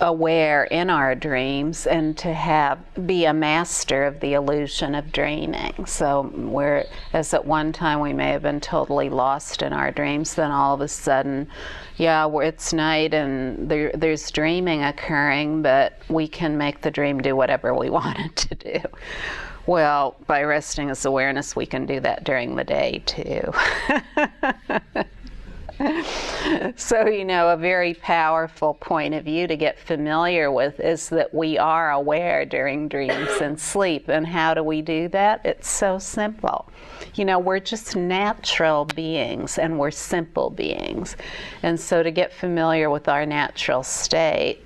A: aware in our dreams and to be a master of the illusion of dreaming. So whereas at one time we may have been totally lost in our dreams, then all of a sudden, it's night and there's dreaming occurring, but we can make the dream do whatever we want it to do. Well, by resting as awareness, we can do that during the day too. So, a very powerful point of view to get familiar with is that we are aware during dreams and sleep. And how do we do that? It's so simple. We're just natural beings and we're simple beings. And so to get familiar with our natural state,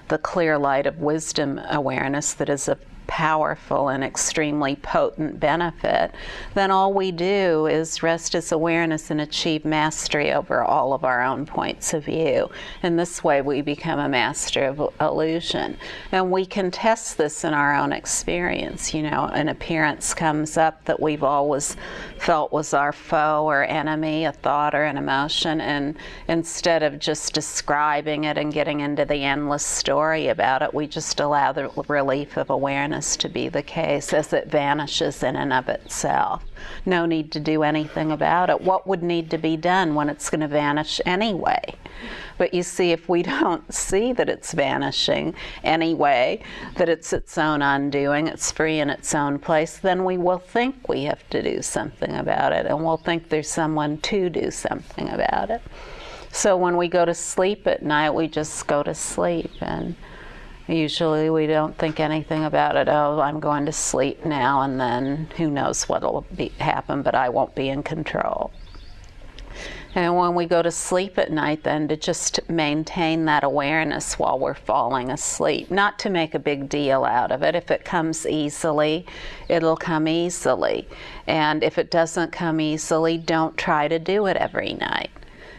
A: the clear light of wisdom awareness that is a powerful and extremely potent benefit, then all we do is rest as awareness and achieve mastery over all of our own points of view. In this way, we become a master of illusion. And we can test this in our own experience. An appearance comes up that we've always felt was our foe or enemy, a thought or an emotion, and instead of just describing it and getting into the endless story about it, we just allow the relief of awareness to be the case as it vanishes in and of itself. No need to do anything about it. What would need to be done when it's going to vanish anyway? But you see, if we don't see that it's vanishing anyway, that it's its own undoing, it's free in its own place, then we will think we have to do something about it, and we'll think there's someone to do something about it. So when we go to sleep at night, we just go to sleep, and usually we don't think anything about it. Oh, I'm going to sleep now, and then who knows what will happen, but I won't be in control. And when we go to sleep at night, then to just maintain that awareness while we're falling asleep, not to make a big deal out of it. If it comes easily, it'll come easily. And if it doesn't come easily, don't try to do it every night.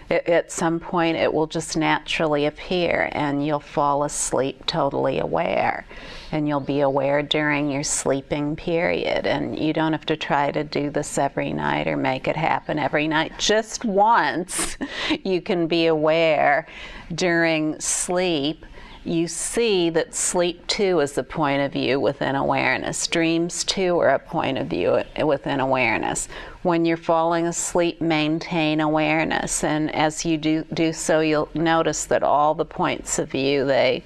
A: At some point it will just naturally appear and you'll fall asleep totally aware, and you'll be aware during your sleeping period, and you don't have to try to do this every night or make it happen every night. Just once you can be aware during sleep. You see that sleep too is a point of view within awareness. Dreams too are a point of view within awareness. When you're falling asleep, maintain awareness, and as you do so, you'll notice that all the points of view, they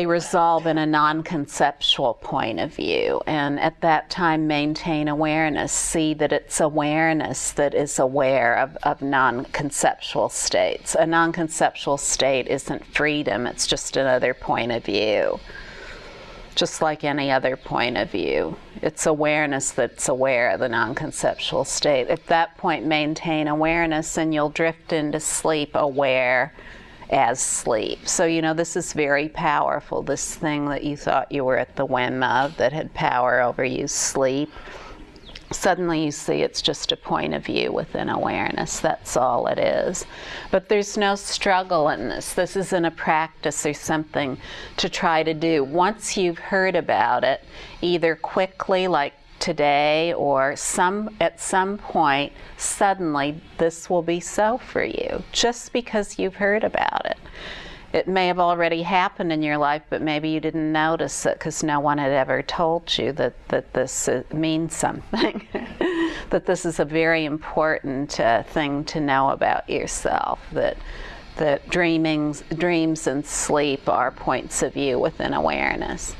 A: resolve in a non-conceptual point of view, and at that time maintain awareness. See that it's awareness that is aware of non-conceptual states. A non-conceptual state isn't freedom, it's just another point of view. Just like any other point of view. It's awareness that's aware of the non-conceptual state. At that point, maintain awareness and you'll drift into sleep aware as sleep. So, this is very powerful. This thing that you thought you were at the whim of, that had power over you, sleep. Suddenly you see it's just a point of view within awareness. That's all it is. But there's no struggle in this. This isn't a practice or something to try to do. Once you've heard about it, either quickly, like today, or at some point, suddenly this will be so for you, just because you've heard about it. It may have already happened in your life, but maybe you didn't notice it because no one had ever told you that this means something. That this is a very important thing to know about yourself, that dreams and sleep are points of view within awareness.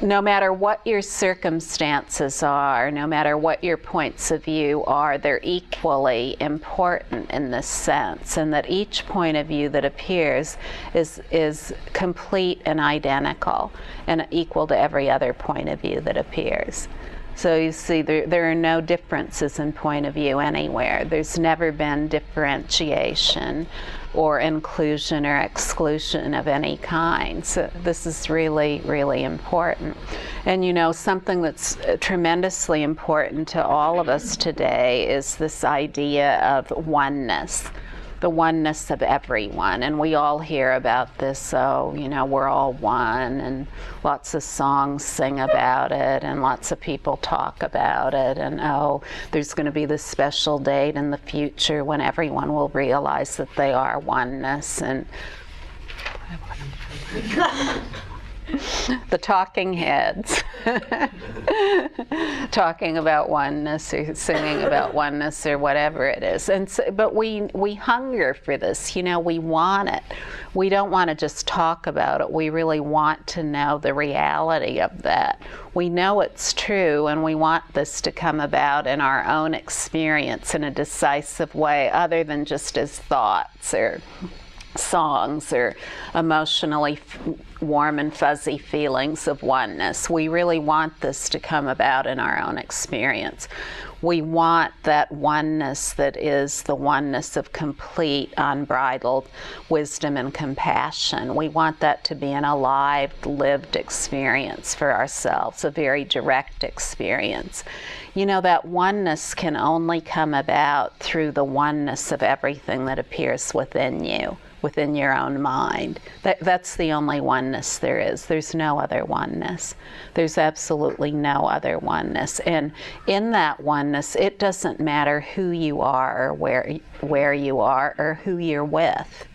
A: No matter what your circumstances are, no matter what your points of view are, they're equally important in this sense, and that each point of view that appears is complete and identical and equal to every other point of view that appears. So you see, there are no differences in point of view anywhere. There's never been differentiation or inclusion or exclusion of any kind. So this is really, really important. And something that's tremendously important to all of us today is this idea of oneness. the oneness of everyone. And we all hear about this, oh, you know, we're all one, and lots of songs sing about it, and lots of people talk about it, and oh, there's going to be this special date in the future when everyone will realize that they are oneness. And the talking heads talking about oneness or singing about oneness or whatever it is. And so, but we hunger for this, you know, we want it. We don't want to just talk about it. We really want to know the reality of that. We know it's true, and we want this to come about in our own experience in a decisive way, other than just as thoughts or songs or emotionally warm and fuzzy feelings of oneness. We really want this to come about in our own experience. We want that oneness that is the oneness of complete, unbridled wisdom and compassion. We want that to be an alive, lived experience for ourselves, a very direct experience. You know, that oneness can only come about through the oneness of everything that appears within you, within your own mind. That's the only oneness there is. There's no other oneness. There's absolutely no other oneness. And in that oneness, it doesn't matter who you are or where you are or who you're with.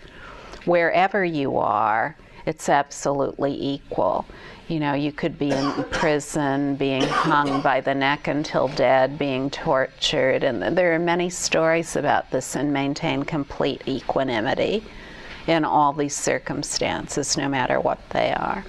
A: Wherever you are, it's absolutely equal. You know, you could be in prison, being hung by the neck until dead, being tortured, and there are many stories about this, and maintain complete equanimity in all these circumstances, no matter what they are.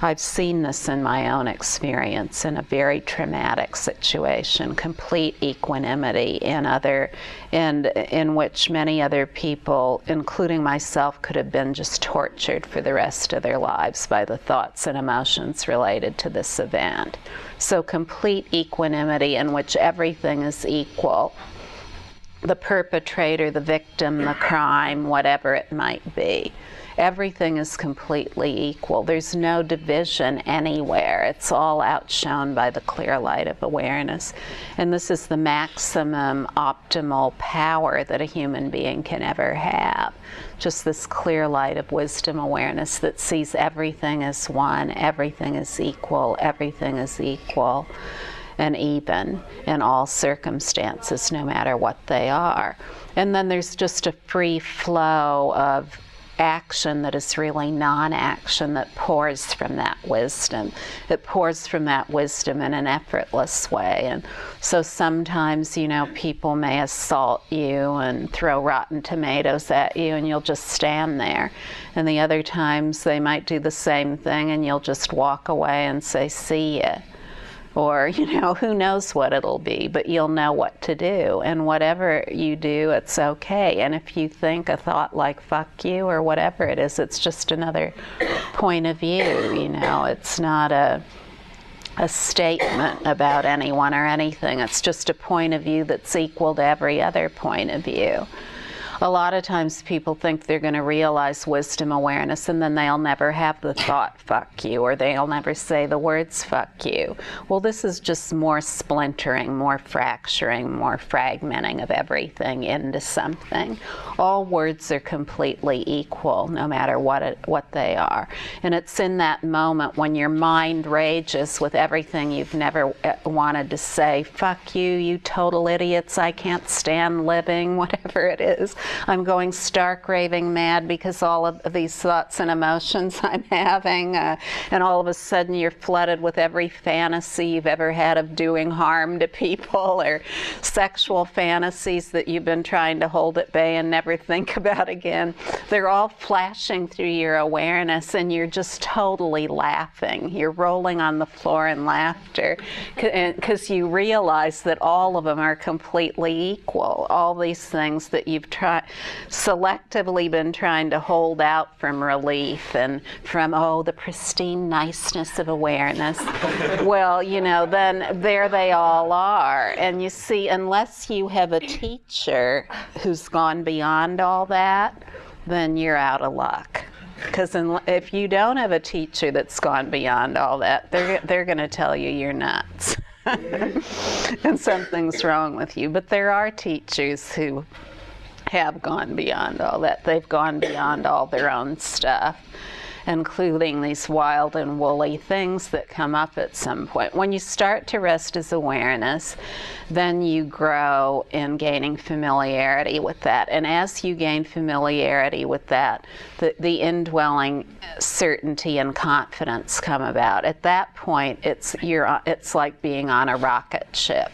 A: I've seen this in my own experience in a very traumatic situation, complete equanimity in which many other people, including myself, could have been just tortured for the rest of their lives by the thoughts and emotions related to this event. So complete equanimity in which everything is equal. The perpetrator, the victim, the crime, whatever it might be. Everything is completely equal. There's no division anywhere. It's all outshone by the clear light of awareness. And this is the maximum optimal power that a human being can ever have. Just this clear light of wisdom awareness that sees everything as one, everything is equal, everything is equal and even in all circumstances, no matter what they are. And then there's just a free flow of action that is really non-action that pours from that wisdom. It pours from that wisdom in an effortless way. And so sometimes, you know, people may assault you and throw rotten tomatoes at you, and you'll just stand there. And the other times they might do the same thing, and you'll just walk away and say, "See ya." Or, you know, who knows what it'll be, but you'll know what to do. And whatever you do, it's okay. And if you think a thought like "fuck you" or whatever it is, it's just another point of view, you know. It's not a statement about anyone or anything. It's just a point of view that's equal to every other point of view. A lot of times people think they're going to realize wisdom awareness, and then they'll never have the thought "fuck you," or they'll never say the words "fuck you." Well, this is just more splintering, more fracturing, more fragmenting of everything into something. All words are completely equal, no matter what they are. And it's in that moment when your mind rages with everything you've never wanted to say, "Fuck you, you total idiots, I can't stand living," whatever it is. I'm going stark raving mad because all of these thoughts and emotions I'm having, and all of a sudden you're flooded with every fantasy you've ever had of doing harm to people, or sexual fantasies that you've been trying to hold at bay and never think about again. They're all flashing through your awareness, and you're just totally laughing. You're rolling on the floor in laughter because you realize that all of them are completely equal. All these things that you've selectively been trying to hold out from relief and from, oh, the pristine niceness of awareness. Well, you know, then there they all are. And you see, unless you have a teacher who's gone beyond all that, then you're out of luck. Because if you don't have a teacher that's gone beyond all that, they're going to tell you you're nuts. And something's wrong with you. But there are teachers who have gone beyond all that. They've gone beyond all their own stuff, including these wild and woolly things that come up at some point. When you start to rest as awareness, then you grow in gaining familiarity with that. And as you gain familiarity with that, the indwelling certainty and confidence come about. At that point, it's like being on a rocket ship.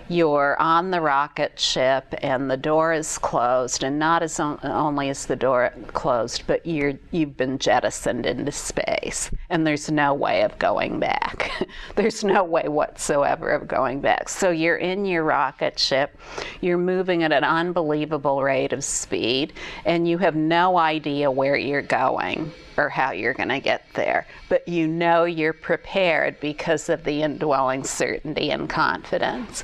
A: You're on the rocket ship and the door is closed, and not as only is the door closed, but you've been jettisoned into space, and there's no way of going back. There's no way whatsoever of going back. So you're in your rocket ship, you're moving at an unbelievable rate of speed, and you have no idea where you're going or how you're going to get there. But you know you're prepared because of the indwelling certainty and confidence.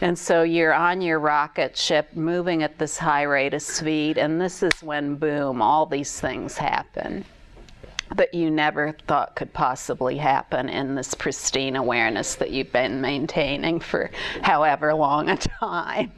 A: And so you're on your rocket ship moving at this high rate of speed, and this is when, boom, all these things happen that you never thought could possibly happen in this pristine awareness that you've been maintaining for however long a time.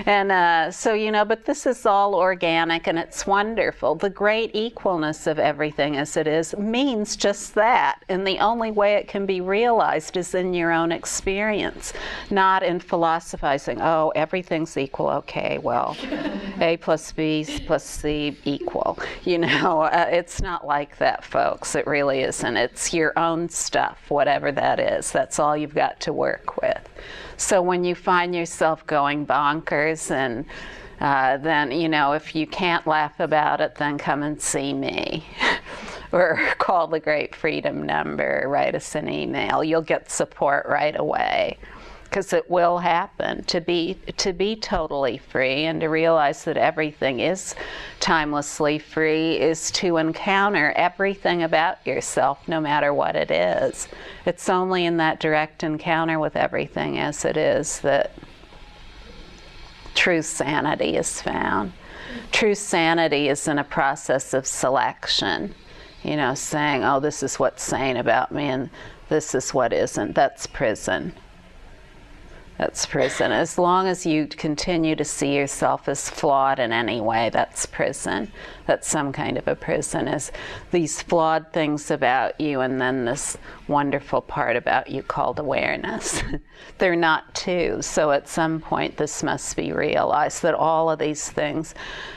A: And so, you know, but this is all organic and it's wonderful. The great equalness of everything as it is means just that. And the only way it can be realized is in your own experience, not in philosophizing, oh, everything's equal, okay, well, A plus B plus C equal. You know, it's not like that, folks. It really isn't. It's your own stuff, whatever that is. That's all you've got to work with. So when you find yourself going bonkers, and then, you know, if you can't laugh about it, then come and see me. Or call the Great Freedom number, write us an email. You'll get support right away. Because it will happen. To be totally free and to realize that everything is timelessly free is to encounter everything about yourself, no matter what it is. It's only in that direct encounter with everything as it is that true sanity is found. True sanity is in a process of selection. You know, saying, oh, this is what's sane about me and this is what isn't. That's prison. That's prison. As long as you continue to see yourself as flawed in any way, that's prison. That's some kind of a prison, is these flawed things about you and then this wonderful part about you called awareness. They're not two. So at some point this must be realized that all of these things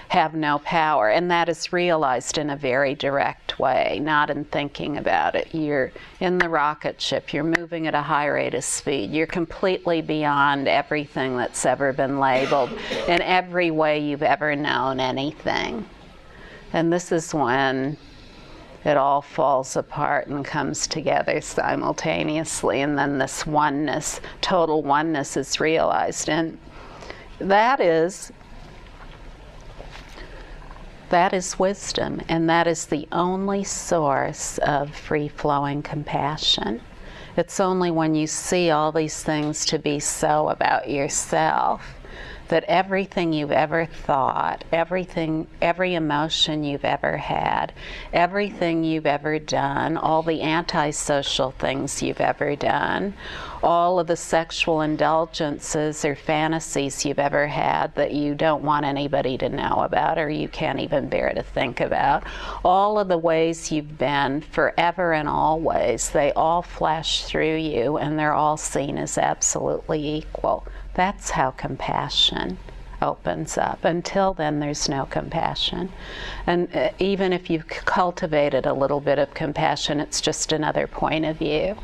A: have no power, and that is realized in a very direct way, not in thinking about it. You're in the rocket ship, you're moving at a high rate of speed, you're completely beyond everything that's ever been labeled in every way you've ever known anything. And this is when it all falls apart and comes together simultaneously, and then this oneness, total oneness, is realized. And that is wisdom, and that is the only source of free-flowing compassion. It's only when you see all these things to be so about yourself that everything you've ever thought, every emotion you've ever had, everything you've ever done, all the antisocial things you've ever done, all of the sexual indulgences or fantasies you've ever had that you don't want anybody to know about or you can't even bear to think about, all of the ways you've been forever and always, they all flash through you and they're all seen as absolutely equal. That's how compassion opens up. Until then, there's no compassion. And even if you've cultivated a little bit of compassion, it's just another point of view.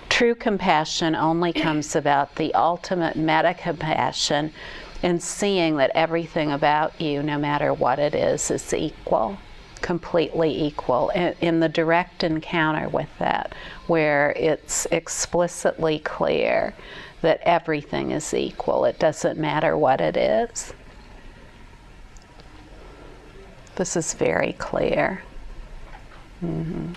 A: True compassion only comes about the ultimate meta-compassion in seeing that everything about you, no matter what it is equal, completely equal, in the direct encounter with that, where it's explicitly clear that everything is equal. It doesn't matter what it is. This is very clear. Mm-hmm.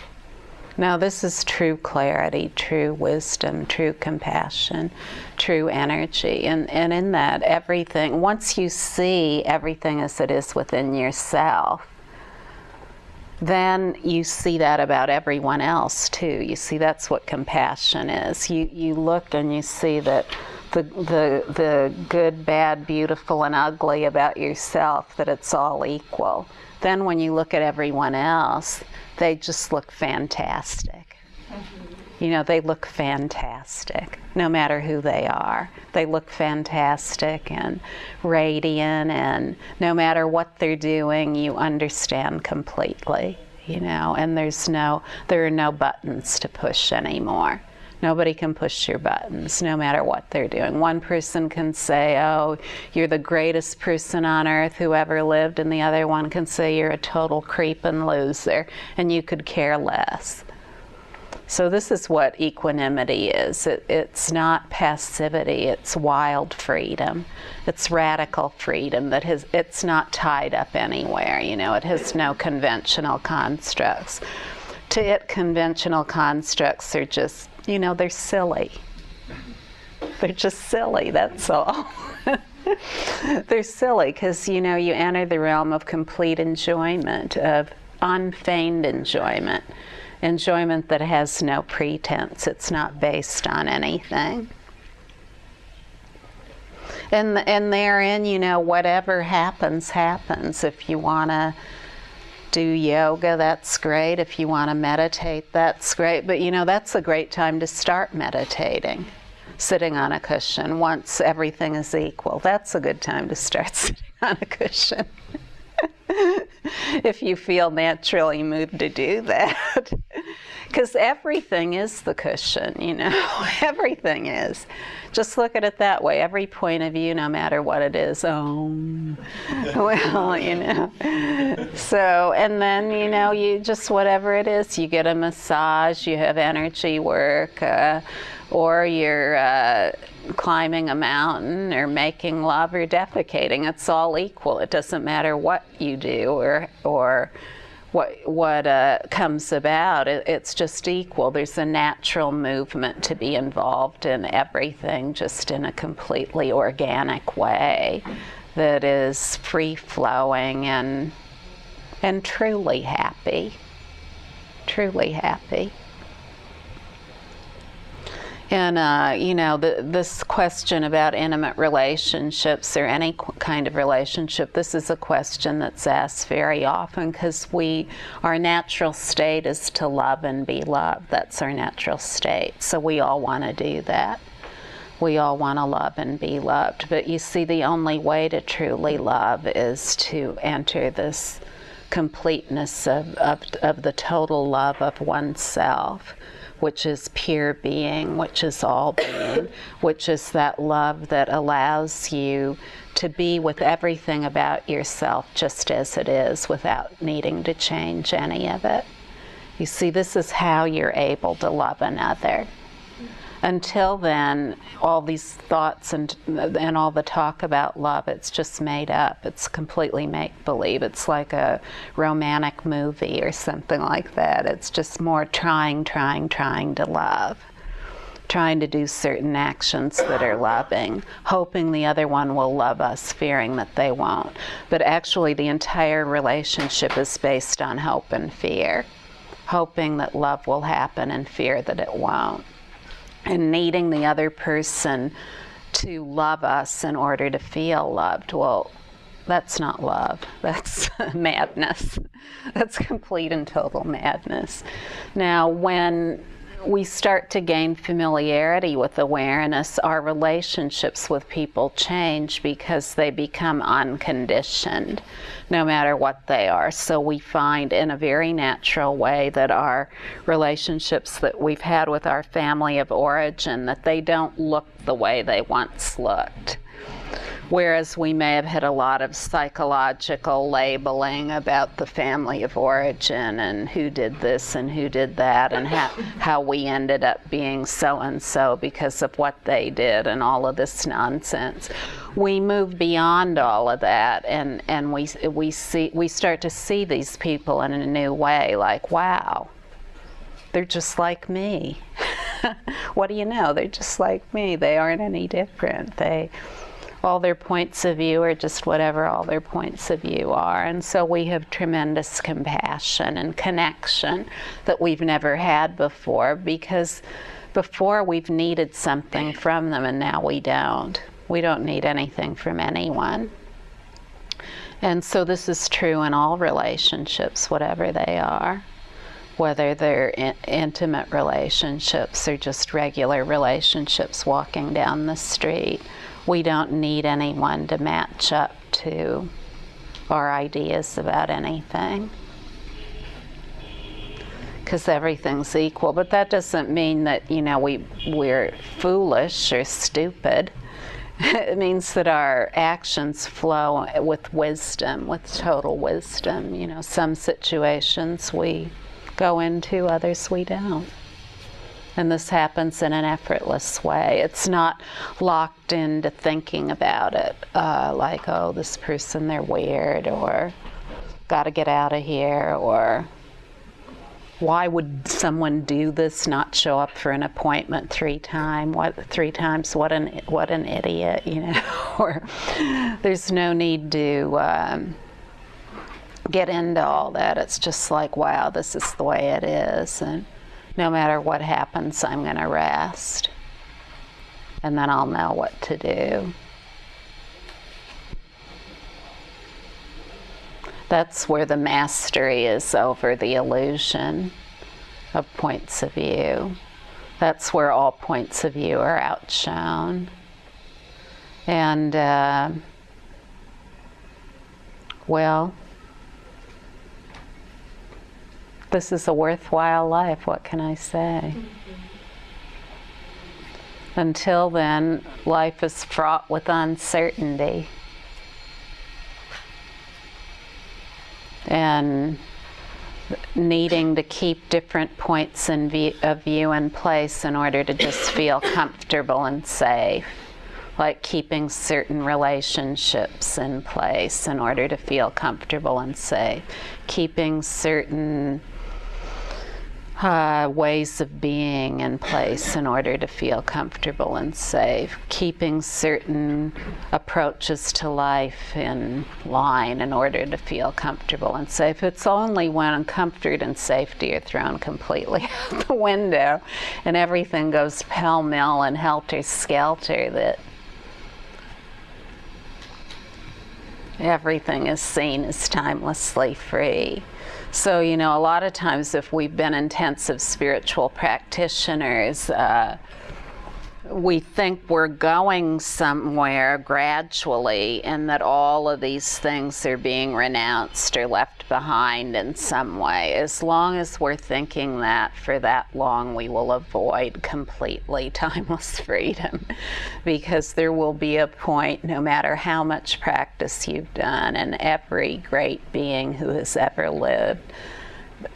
A: Now this is true clarity, true wisdom, true compassion, true energy. And in that, everything, once you see everything as it is within yourself, then you see that about everyone else too. You see, that's what compassion is. You look and you see that the good, bad, beautiful, and ugly about yourself, that it's all equal. Then when you look at everyone else, they just look fantastic. You know, they look fantastic, no matter who they are. They look fantastic and radiant, and no matter what they're doing, you understand completely, you know, and there are no buttons to push anymore. Nobody can push your buttons, no matter what they're doing. One person can say, oh, you're the greatest person on earth who ever lived, and the other one can say you're a total creep and loser, and you could care less. So this is what equanimity is. It's not passivity, it's wild freedom. It's radical freedom it's not tied up anywhere, you know, it has no conventional constructs. To it, conventional constructs are just, you know, they're silly. They're just silly, that's all. They're silly because, you know, you enter the realm of complete enjoyment, of unfeigned enjoyment. Enjoyment that has no pretense. It's not based on anything. And therein, you know, whatever happens, happens. If you want to do yoga, that's great. If you want to meditate, that's great. But, you know, that's a great time to start meditating. Sitting on a cushion once everything is equal. That's a good time to start sitting on a cushion. If you feel naturally moved to do that. Because everything is the cushion, you know, everything is. Just look at it that way. Every point of view, no matter what it is, well, you know. So, and then, you know, you just, whatever it is, you get a massage, you have energy work, or you're climbing a mountain or making love or defecating. It's all equal. It doesn't matter what you do or what comes about. It's just equal. There's a natural movement to be involved in everything, just in a completely organic way that is free-flowing and truly happy. Truly happy. And, you know, this question about intimate relationships or any kind of relationship, this is a question that's asked very often because our natural state is to love and be loved. That's our natural state. So we all want to do that. We all want to love and be loved. But you see, the only way to truly love is to enter this completeness of the total love of oneself, which is pure being, which is all being, which is that love that allows you to be with everything about yourself just as it is without needing to change any of it. You see, this is how you're able to love another. Until then, all these thoughts and all the talk about love, it's just made up. It's completely make-believe. It's like a romantic movie or something like that. It's just more trying to love. Trying to do certain actions that are loving, hoping the other one will love us, fearing that they won't. But actually, the entire relationship is based on hope and fear. Hoping that love will happen and fear that it won't. And needing the other person to love us in order to feel loved. Well, that's not love. That's madness. That's complete and total madness. Now, when we start to gain familiarity with awareness, our relationships with people change because they become unconditioned, no matter what they are. So we find in a very natural way that our relationships that we've had with our family of origin, that they don't look the way they once looked. Whereas we may have had a lot of psychological labeling about the family of origin and who did this and who did that and how we ended up being so-and-so because of what they did and all of this nonsense. We move beyond all of that and we start to see these people in a new way, like, wow, they're just like me. What do you know? They're just like me. They aren't any different. All their points of view are just whatever all their points of view are. And so we have tremendous compassion and connection that we've never had before because before we've needed something from them, and now we don't. We don't need anything from anyone. And so this is true in all relationships, whatever they are. Whether they're intimate relationships or just regular relationships walking down the street. We don't need anyone to match up to our ideas about anything, because everything's equal. But that doesn't mean that, you know, we're foolish or stupid. It means that our actions flow with wisdom, with total wisdom. You know, some situations we go into, others we don't. And this happens in an effortless way. It's not locked into thinking about it, like, oh, this person, they're weird, or gotta get out of here, or why would someone do this, not show up for an appointment 3 times? What an idiot, you know? Or there's no need to get into all that. It's just like, wow, this is the way it is, and no matter what happens, I'm going to rest, and then I'll know what to do. That's where the mastery is over the illusion of points of view. That's where all points of view are outshone. And, well, this is a worthwhile life, what can I say? Until then, life is fraught with uncertainty. And needing to keep different points of view in place in order to just feel comfortable and safe. Like keeping certain relationships in place in order to feel comfortable and safe. Keeping certain ways of being in place in order to feel comfortable and safe. Keeping certain approaches to life in line in order to feel comfortable and safe. It's only when comfort and safety are thrown completely out the window and everything goes pell-mell and helter-skelter that everything is seen as timelessly free. So, you know, a lot of times if we've been intensive spiritual practitioners, we think we're going somewhere gradually and that all of these things are being renounced or left behind in some way. As long as we're thinking that for that long, we will avoid completely timeless freedom, because there will be a point, no matter how much practice you've done, and every great being who has ever lived,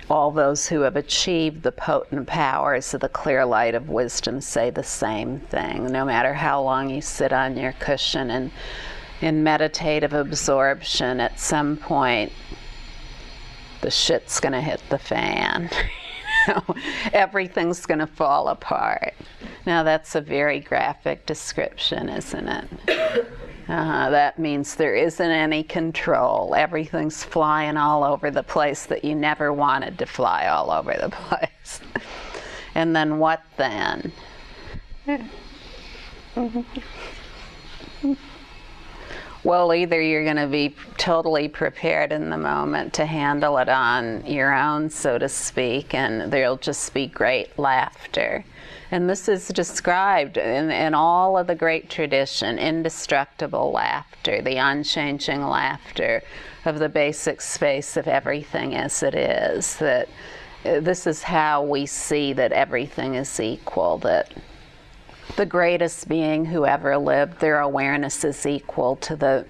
A: all those who have achieved the potent powers of the clear light of wisdom say the same thing. No matter how long you sit on your cushion and in meditative absorption, at some point the shit's going to hit the fan. Everything's going to fall apart. Now that's a very graphic description, isn't it? That means there isn't any control. Everything's flying all over the place that you never wanted to fly all over the place. And then what then? Well, either you're going to be totally prepared in the moment to handle it on your own, so to speak, and there'll just be great laughter. And this is described in all of the great tradition, indestructible laughter, the unchanging laughter of the basic space of everything as it is. That this is how we see that everything is equal, that the greatest being who ever lived, their awareness is equal to the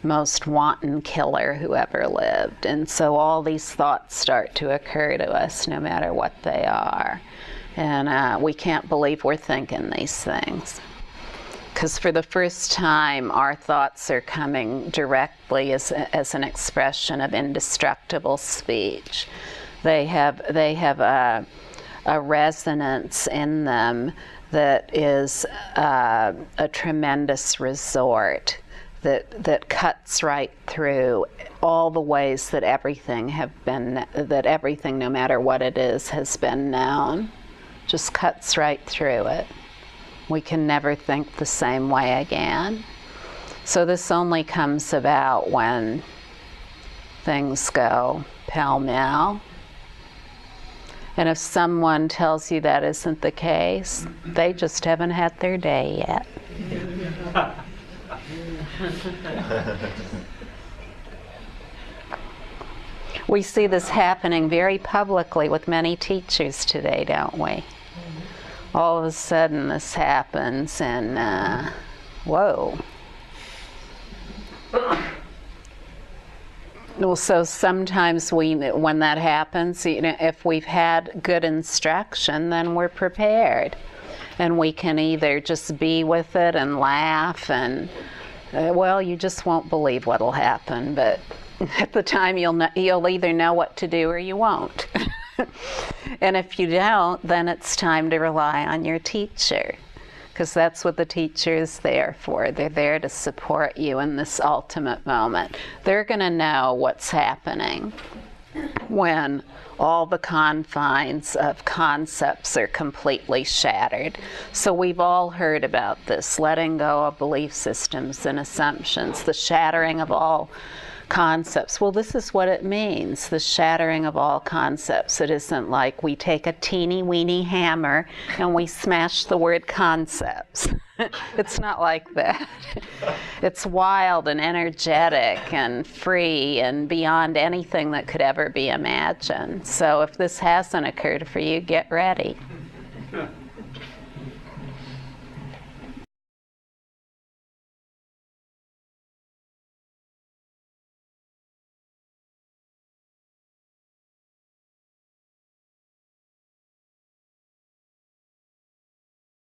A: most wanton killer who ever lived. And so all these thoughts start to occur to us, no matter what they are. And we can't believe we're thinking these things. Because for the first time, our thoughts are coming directly as an expression of indestructible speech. They have a resonance in them that is a tremendous resort that cuts right through all the ways that everything, no matter what it is, has been known. just cuts right through it. We can never think the same way again. So this only comes about when things go pell-mell. And if someone tells you that isn't the case, they just haven't had their day yet. We see this happening very publicly with many teachers today, don't we? All of a sudden this happens and whoa. Well, so sometimes when that happens, if we've had good instruction, then we're prepared. And we can either just be with it and laugh and, well, you just won't believe what'll happen, but at the time you'll either know what to do or you won't. And if you don't, then it's time to rely on your teacher, because that's what the teacher is there for. They're there to support you in this ultimate moment. They're going to know what's happening when all the confines of concepts are completely shattered. So we've all heard about this, letting go of belief systems and assumptions, the shattering of all concepts. Well, this is what it means, the shattering of all concepts. It isn't like we take a teeny weeny hammer and we smash the word concepts. It's not like that. It's wild and energetic and free and beyond anything that could ever be imagined. So if this hasn't occurred for you, get ready.